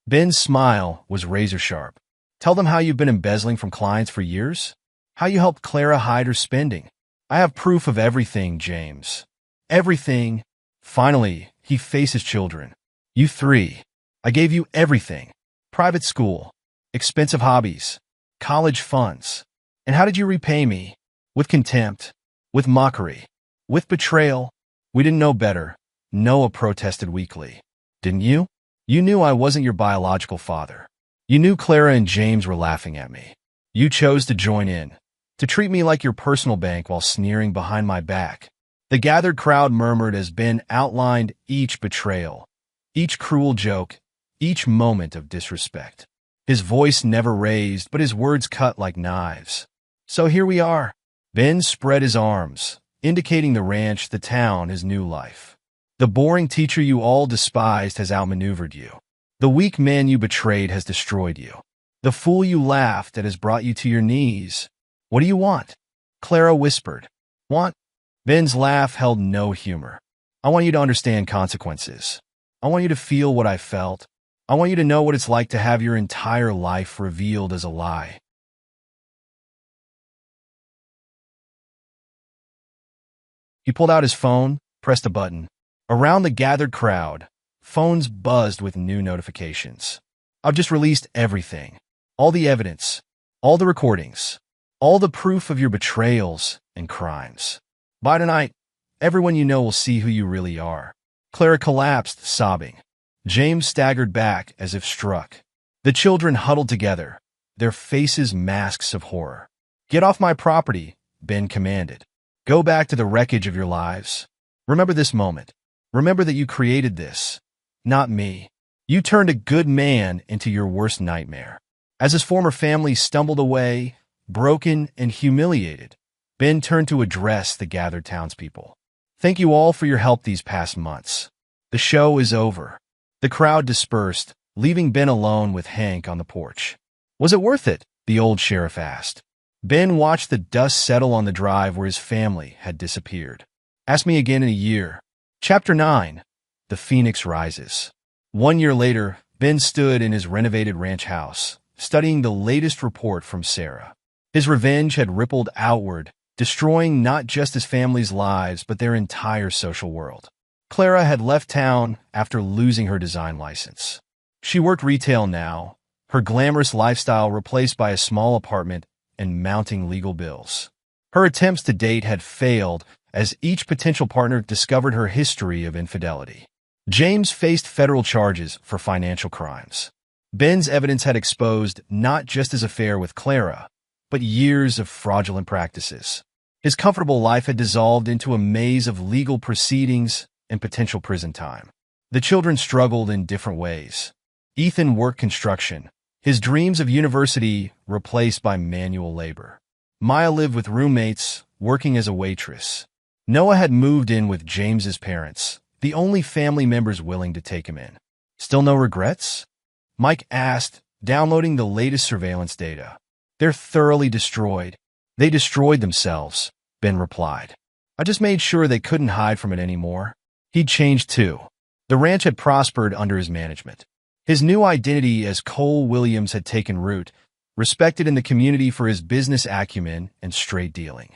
Ben's smile was razor-sharp. Tell them how you've been embezzling from clients for years? How you helped Clara hide her spending? I have proof of everything, James. Everything. Finally, he faced his children. You three. I gave you everything. Private school, expensive hobbies, college funds. And how did you repay me? With contempt, with mockery, with betrayal. We didn't know better. Noah protested weakly. Didn't you? You knew I wasn't your biological father. You knew Clara and James were laughing at me. You chose to join in, to treat me like your personal bank while sneering behind my back. The gathered crowd murmured as Ben outlined each betrayal, each cruel joke, each moment of disrespect. His voice never raised, but his words cut like knives. So here we are. Ben spread his arms, indicating the ranch, the town, his new life. The boring teacher you all despised has outmaneuvered you. The weak man you betrayed has destroyed you. The fool you laughed at has brought you to your knees. What do you want? Clara whispered. Want? Ben's laugh held no humor. I want you to understand consequences. I want you to feel what I felt. I want you to know what it's like to have your entire life revealed as a lie. He pulled out his phone, pressed a button. Around the gathered crowd, phones buzzed with new notifications. I've just released everything. All the evidence, all the recordings, all the proof of your betrayals and crimes. By tonight, everyone you know will see who you really are. Clara collapsed, sobbing. James staggered back as if struck. The children huddled together, their faces masks of horror. Get off my property, Ben commanded. Go back to the wreckage of your lives. Remember this moment. Remember that you created this, not me. You turned a good man into your worst nightmare. As his former family stumbled away, broken and humiliated, Ben turned to address the gathered townspeople. Thank you all for your help these past months. The show is over. The crowd dispersed, leaving Ben alone with Hank on the porch. Was it worth it? The old sheriff asked. Ben watched the dust settle on the drive where his family had disappeared. Ask me again in a year. Chapter 9. The Phoenix Rises. 1 year later, Ben stood in his renovated ranch house, studying the latest report from Sarah. His revenge had rippled outward, destroying not just his family's lives, but their entire social world. Clara had left town after losing her design license. She worked retail now, her glamorous lifestyle replaced by a small apartment and mounting legal bills. Her attempts to date had failed as each potential partner discovered her history of infidelity. James faced federal charges for financial crimes. Ben's evidence had exposed not just his affair with Clara, but years of fraudulent practices. His comfortable life had dissolved into a maze of legal proceedings and potential prison time. The children struggled in different ways. Ethan worked construction, his dreams of university replaced by manual labor. Maya lived with roommates, working as a waitress. Noah had moved in with James's parents, the only family members willing to take him in. Still no regrets? Mike asked, downloading the latest surveillance data. They're thoroughly destroyed. They destroyed themselves, Ben replied. I just made sure they couldn't hide from it anymore. He'd changed too. The ranch had prospered under his management. His new identity as Cole Williams had taken root, respected in the community for his business acumen and straight dealing.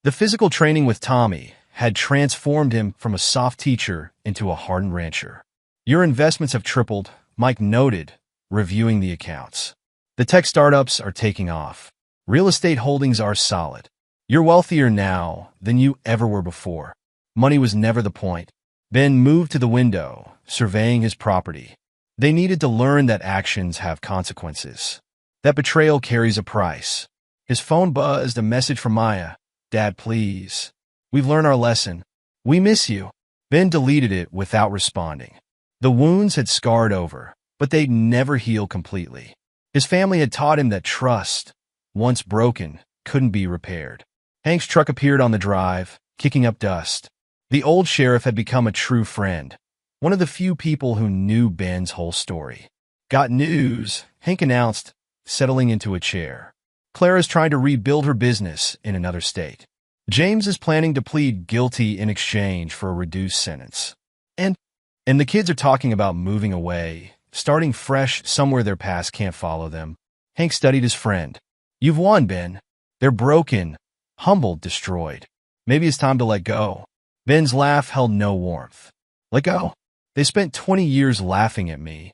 The physical training with Tommy had transformed him from a soft teacher into a hardened rancher. Your investments have tripled, Mike noted, reviewing the accounts. The tech startups are taking off. Real estate holdings are solid. You're wealthier now than you ever were before. Money was never the point. Ben moved to the window, surveying his property. They needed to learn that actions have consequences. That betrayal carries a price. His phone buzzed, a message from Maya. Dad, please. We've learned our lesson. We miss you. Ben deleted it without responding. The wounds had scarred over, but they'd never heal completely. His family had taught him that trust, once broken, couldn't be repaired. Hank's truck appeared on the drive, kicking up dust. The old sheriff had become a true friend, one of the few people who knew Ben's whole story. Got news, Hank announced, settling into a chair. Clara's trying to rebuild her business in another state. James is planning to plead guilty in exchange for a reduced sentence. And the kids are talking about moving away, starting fresh somewhere their past can't follow them. Hank studied his friend. You've won, Ben. They're broken, humbled, destroyed. Maybe it's time to let go. Ben's laugh held no warmth. Let go? They spent 20 years laughing at me,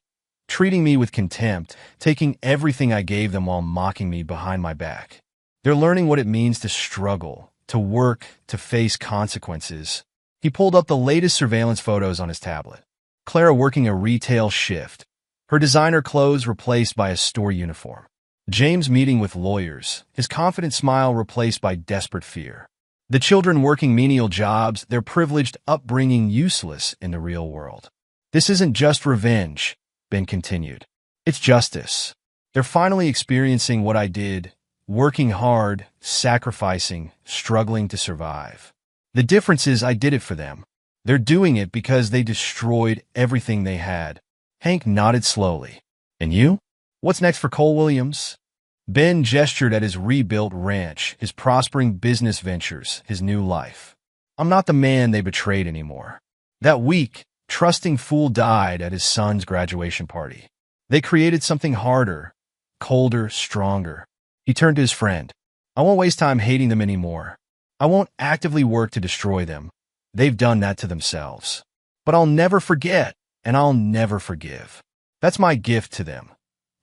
treating me with contempt, taking everything I gave them while mocking me behind my back. They're learning what it means to struggle, to work, to face consequences. He pulled up the latest surveillance photos on his tablet. Clara working a retail shift, her designer clothes replaced by a store uniform. James meeting with lawyers, his confident smile replaced by desperate fear. The children working menial jobs, their privileged upbringing useless in the real world. This isn't just revenge, Ben continued. It's justice. They're finally experiencing what I did, working hard, sacrificing, struggling to survive. The difference is I did it for them. They're doing it because they destroyed everything they had. Hank nodded slowly. And you? What's next for Cole Williams? Ben gestured at his rebuilt ranch, his prospering business ventures, his new life. I'm not the man they betrayed anymore. That weak, trusting fool died at his son's graduation party. They created something harder, colder, stronger. He turned to his friend. I won't waste time hating them anymore. I won't actively work to destroy them. They've done that to themselves. But I'll never forget, and I'll never forgive. That's my gift to them.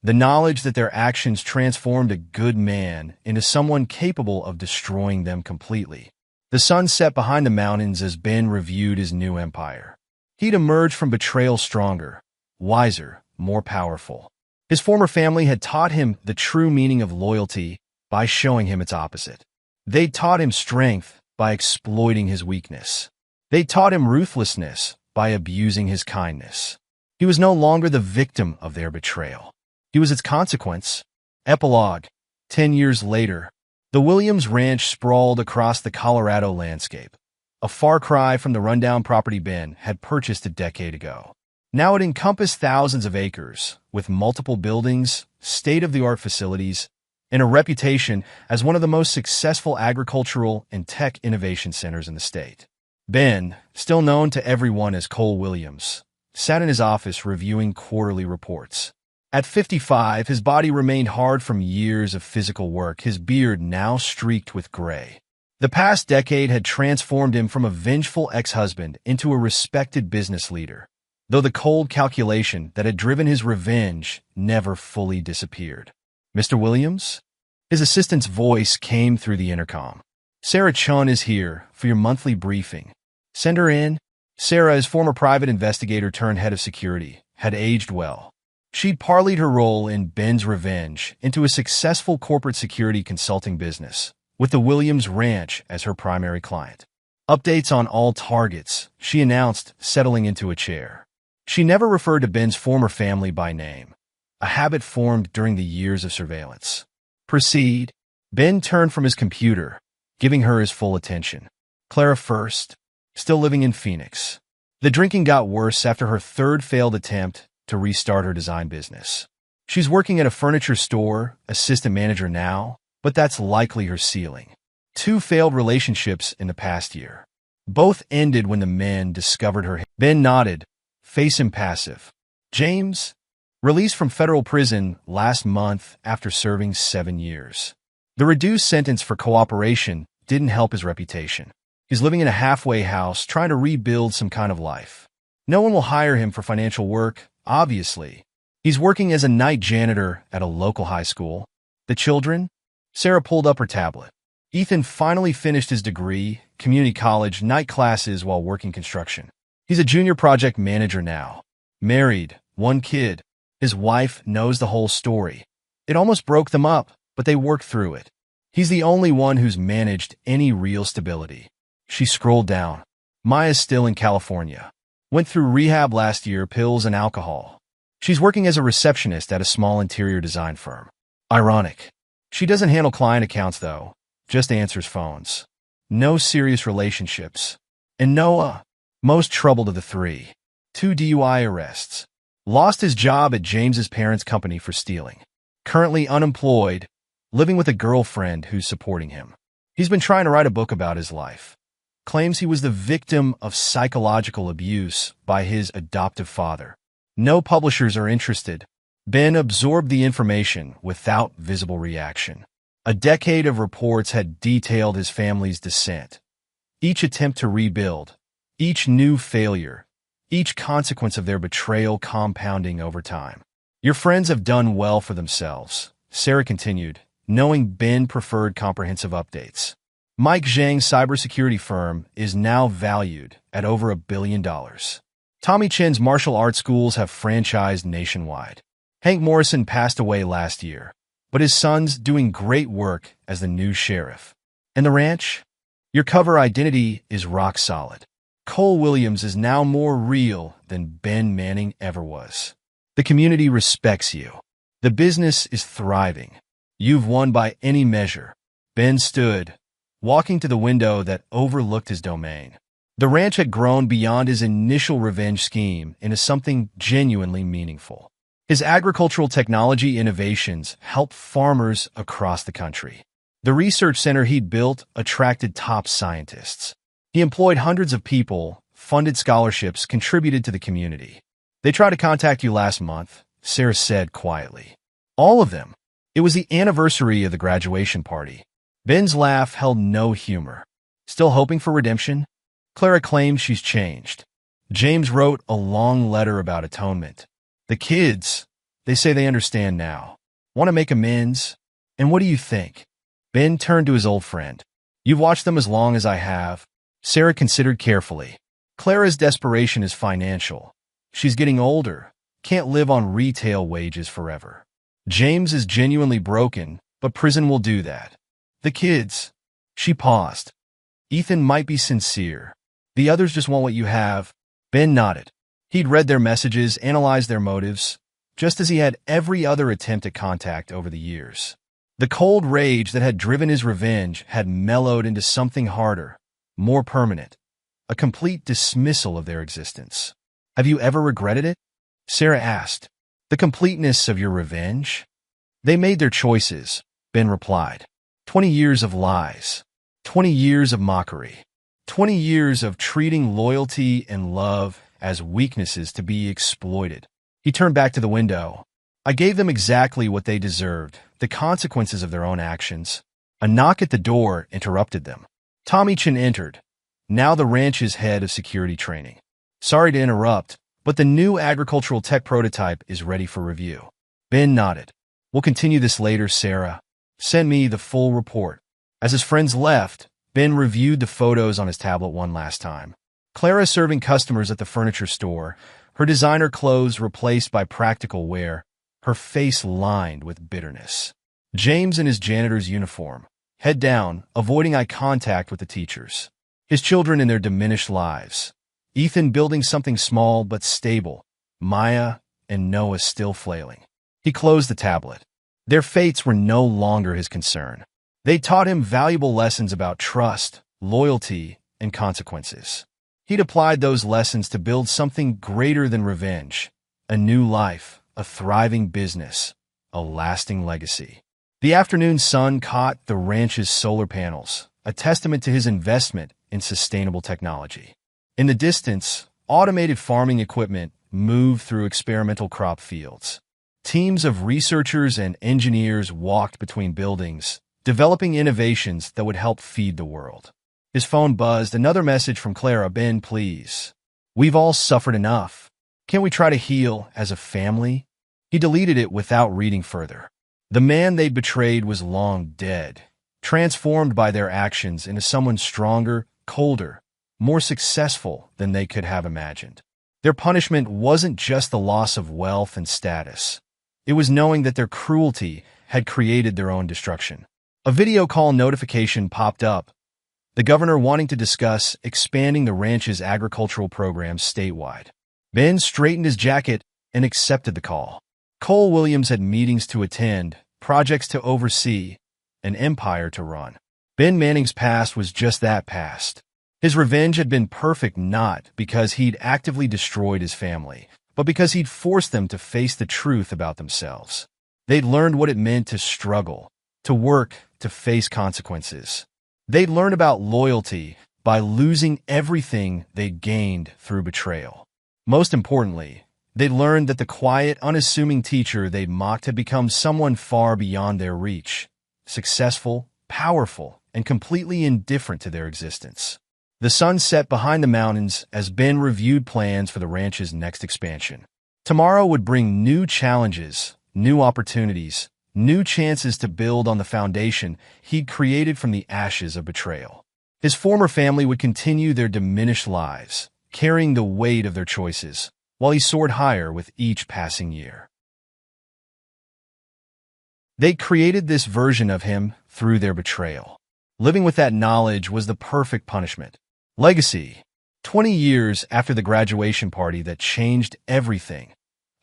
The knowledge that their actions transformed a good man into someone capable of destroying them completely. The sun set behind the mountains as Ben reviewed his new empire. He'd emerged from betrayal stronger, wiser, more powerful. His former family had taught him the true meaning of loyalty by showing him its opposite. They'd taught him strength by exploiting his weakness. They taught him ruthlessness by abusing his kindness. He was no longer the victim of their betrayal. He was its consequence. Epilogue. 10 years later, the Williams Ranch sprawled across the Colorado landscape, a far cry from the rundown property Ben had purchased a decade ago. Now it encompassed thousands of acres, with multiple buildings, state-of-the-art facilities, and a reputation as one of the most successful agricultural and tech innovation centers in the state. Ben, still known to everyone as Cole Williams, sat in his office reviewing quarterly reports. At 55, his body remained hard from years of physical work, his beard now streaked with gray. The past decade had transformed him from a vengeful ex-husband into a respected business leader, though the cold calculation that had driven his revenge never fully disappeared. Mr. Williams? His assistant's voice came through the intercom. Sarah Chun is here for your monthly briefing. Send her in. Sarah, his former private investigator turned head of security, had aged well. She'd parlayed her role in Ben's revenge into a successful corporate security consulting business, with the Williams Ranch as her primary client. Updates on all targets, she announced, settling into a chair. She never referred to Ben's former family by name, a habit formed during the years of surveillance. Proceed. Ben turned from his computer, giving her his full attention. Clara first, still living in Phoenix. The drinking got worse after her third failed attempt to restart her design business. She's working at a furniture store, assistant manager now, but that's likely her ceiling. 2 failed relationships in the past year. Both ended when the men discovered her. Ben nodded, face impassive. James, released from federal prison last month after serving 7 years. The reduced sentence for cooperation didn't help his reputation. He's living in a halfway house trying to rebuild some kind of life. No one will hire him for financial work, obviously. He's working as a night janitor at a local high school. The children? Sarah pulled up her tablet. Ethan finally finished his degree, community college, night classes while working construction. He's a junior project manager now. Married, 1 kid. His wife knows the whole story. It almost broke them up, but they worked through it. He's the only one who's managed any real stability. She scrolled down. Maya's still in California. Went through rehab last year, pills and alcohol. She's working as a receptionist at a small interior design firm. Ironic. She doesn't handle client accounts, though. Just answers phones. No serious relationships. And Noah, most trouble to the 3. 2 DUI arrests. Lost his job at James's parents' company for stealing. Currently unemployed, living with a girlfriend who's supporting him. He's been trying to write a book about his life. Claims he was the victim of psychological abuse by his adoptive father. No publishers are interested. Ben absorbed the information without visible reaction. A decade of reports had detailed his family's descent. Each attempt to rebuild, each new failure, each consequence of their betrayal compounding over time. Your friends have done well for themselves, Sarah continued, knowing Ben preferred comprehensive updates. Mike Zhang's cybersecurity firm is now valued at over $1 billion. Tommy Chen's martial arts schools have franchised nationwide. Hank Morrison passed away last year, but his son's doing great work as the new sheriff. And the ranch? Your cover identity is rock solid. Cole Williams is now more real than Ben Manning ever was. The community respects you. The business is thriving. You've won by any measure. Ben stood, walking to the window that overlooked his domain. The ranch had grown beyond his initial revenge scheme into something genuinely meaningful. His agricultural technology innovations helped farmers across the country. The research center he'd built attracted top scientists. He employed hundreds of people, funded scholarships, contributed to the community. They tried to contact you last month, Sarah said quietly. All of them. It was the anniversary of the graduation party. Ben's laugh held no humor. Still hoping for redemption? Clara claimed she's changed. James wrote a long letter about atonement. The kids, they say they understand now. Want to make amends? And what do you think? Ben turned to his old friend. You've watched them as long as I have. Sarah considered carefully. Clara's desperation is financial. She's getting older, can't live on retail wages forever. James is genuinely broken, but prison will do that. The kids. She paused. Ethan might be sincere. The others just want what you have. Ben nodded. He'd read their messages, analyzed their motives, just as he had every other attempt at contact over the years. The cold rage that had driven his revenge had mellowed into something harder, more permanent, a complete dismissal of their existence. Have you ever regretted it? Sarah asked. The completeness of your revenge? They made their choices, Ben replied. 20 years of lies. 20 years of mockery. 20 years of treating loyalty and love as weaknesses to be exploited. He turned back to the window. I gave them exactly what they deserved, the consequences of their own actions. A knock at the door interrupted them. Tommy Chen entered, now the ranch's head of security training. Sorry to interrupt, but the new agricultural tech prototype is ready for review. Ben nodded. We'll continue this later, Sarah. Send me the full report. As his friends left, Ben reviewed the photos on his tablet one last time. Clara serving customers at the furniture store, her designer clothes replaced by practical wear, her face lined with bitterness. James in his janitor's uniform, head down, avoiding eye contact with the teachers. His children in their diminished lives. Ethan building something small but stable. Maya and Noah still flailing. He closed the tablet. Their fates were no longer his concern. They taught him valuable lessons about trust, loyalty, and consequences. He'd applied those lessons to build something greater than revenge, a new life, a thriving business, a lasting legacy. The afternoon sun caught the ranch's solar panels, a testament to his investment in sustainable technology. In the distance, automated farming equipment moved through experimental crop fields. Teams of researchers and engineers walked between buildings, developing innovations that would help feed the world. His phone buzzed, another message from Clara. Ben, please. We've all suffered enough. Can't we try to heal as a family? He deleted it without reading further. The man they'd betrayed was long dead, transformed by their actions into someone stronger, colder, more successful than they could have imagined. Their punishment wasn't just the loss of wealth and status. It was knowing that their cruelty had created their own destruction. A video call notification popped up, the governor wanting to discuss expanding the ranch's agricultural programs statewide. Ben straightened his jacket and accepted the call. Cole Williams had meetings to attend, projects to oversee, an empire to run. Ben Manning's past was just that past. His revenge had been perfect not because he'd actively destroyed his family, but because he'd forced them to face the truth about themselves. They'd learned what it meant to struggle, to work, to face consequences. They'd learn about loyalty by losing everything they'd gained through betrayal. Most importantly, They learned that the quiet, unassuming teacher they'd mocked had become someone far beyond their reach, successful, powerful, and completely indifferent to their existence. The sun set behind the mountains as Ben reviewed plans for the ranch's next expansion. Tomorrow would bring new challenges, new opportunities, new chances to build on the foundation he'd created from the ashes of betrayal. His former family would continue their diminished lives, carrying the weight of their choices, while he soared higher with each passing year. They created this version of him through their betrayal. Living with that knowledge was the perfect punishment. Legacy. 20 years after the graduation party that changed everything,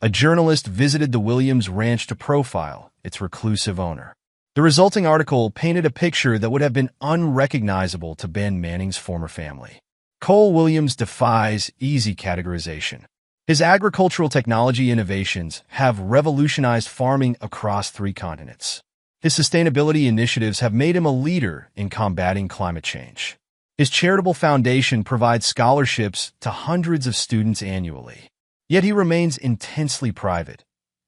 a journalist visited the Williams Ranch to profile its reclusive owner. The resulting article painted a picture that would have been unrecognizable to Ben Manning's former family. Cole Williams defies easy categorization. His agricultural technology innovations have revolutionized farming across 3 continents. His sustainability initiatives have made him a leader in combating climate change. His charitable foundation provides scholarships to hundreds of students annually. Yet he remains intensely private,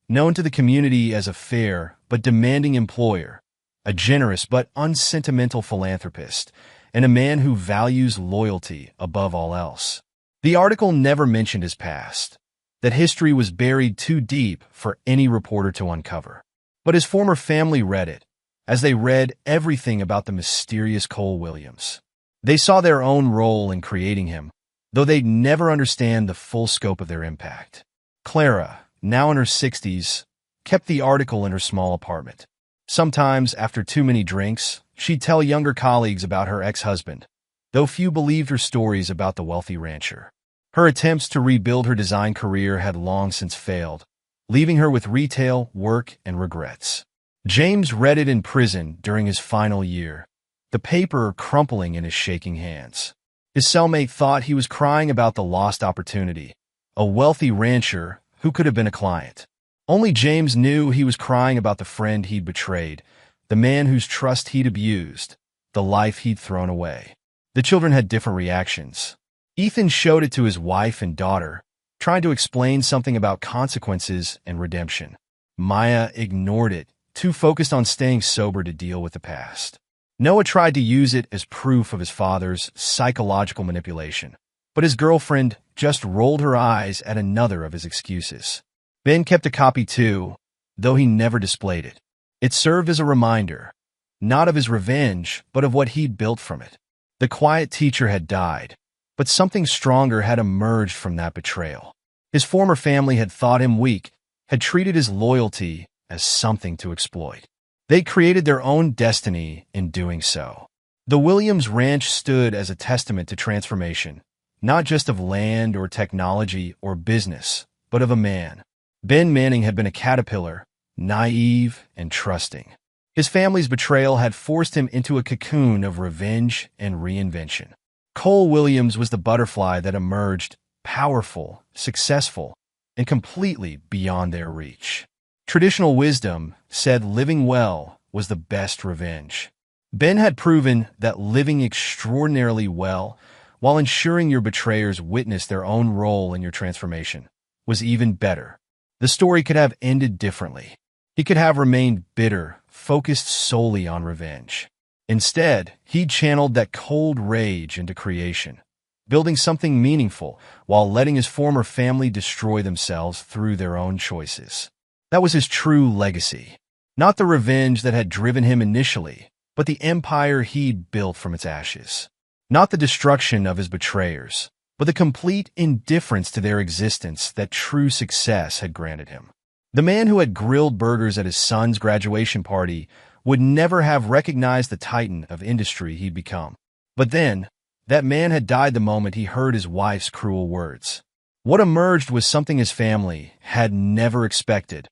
known to the community as a fair but demanding employer, a generous but unsentimental philanthropist, and a man who values loyalty above all else. The article never mentioned his past, that history was buried too deep for any reporter to uncover. But his former family read it, as they read everything about the mysterious Cole Williams. They saw their own role in creating him, though they'd never understand the full scope of their impact. Clara, now in her 60s, kept the article in her small apartment. Sometimes, after too many drinks, she'd tell younger colleagues about her ex-husband, though few believed her stories about the wealthy rancher. Her attempts to rebuild her design career had long since failed, leaving her with retail, work, and regrets. James read it in prison during his final year, the paper crumpling in his shaking hands. His cellmate thought he was crying about the lost opportunity, a wealthy rancher who could have been a client. Only James knew he was crying about the friend he'd betrayed, the man whose trust he'd abused, the life he'd thrown away. The children had different reactions. Ethan showed it to his wife and daughter, trying to explain something about consequences and redemption. Maya ignored it, too focused on staying sober to deal with the past. Noah tried to use it as proof of his father's psychological manipulation, but his girlfriend just rolled her eyes at another of his excuses. Ben kept a copy too, though he never displayed it. It served as a reminder, not of his revenge, but of what he'd built from it. The quiet teacher had died, but something stronger had emerged from that betrayal. His former family had thought him weak, had treated his loyalty as something to exploit. They created their own destiny in doing so. The Williams Ranch stood as a testament to transformation, not just of land or technology or business, but of a man. Ben Manning had been a caterpillar, naive and trusting. His family's betrayal had forced him into a cocoon of revenge and reinvention. Cole Williams was the butterfly that emerged, powerful, successful, and completely beyond their reach. Traditional wisdom said living well was the best revenge. Ben had proven that living extraordinarily well, while ensuring your betrayers witnessed their own role in your transformation, was even better. The story could have ended differently. He could have remained bitter, focused solely on revenge. Instead, he channeled that cold rage into creation, building something meaningful while letting his former family destroy themselves through their own choices. That was his true legacy. Not the revenge that had driven him initially, but the empire he'd built from its ashes. Not the destruction of his betrayers, but the complete indifference to their existence that true success had granted him. The man who had grilled burgers at his son's graduation party would never have recognized the titan of industry he'd become. But then, that man had died the moment he heard his wife's cruel words. What emerged was something his family had never expected,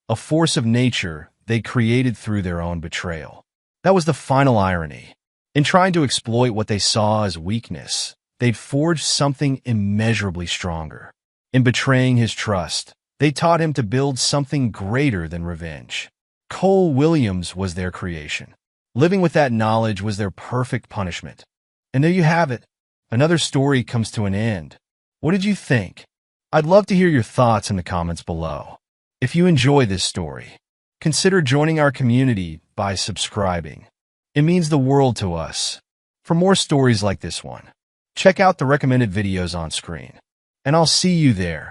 a force of nature they created through their own betrayal. That was the final irony. In trying to exploit what they saw as weakness, they'd forged something immeasurably stronger. In betraying his trust, they taught him to build something greater than revenge. Cole Williams was their creation. Living with that knowledge was their perfect punishment. And there you have it. Another story comes to an end. What did you think? I'd love to hear your thoughts in the comments below. If you enjoy this story, consider joining our community by subscribing. It means the world to us. For more stories like this one, check out the recommended videos on screen. And I'll see you there.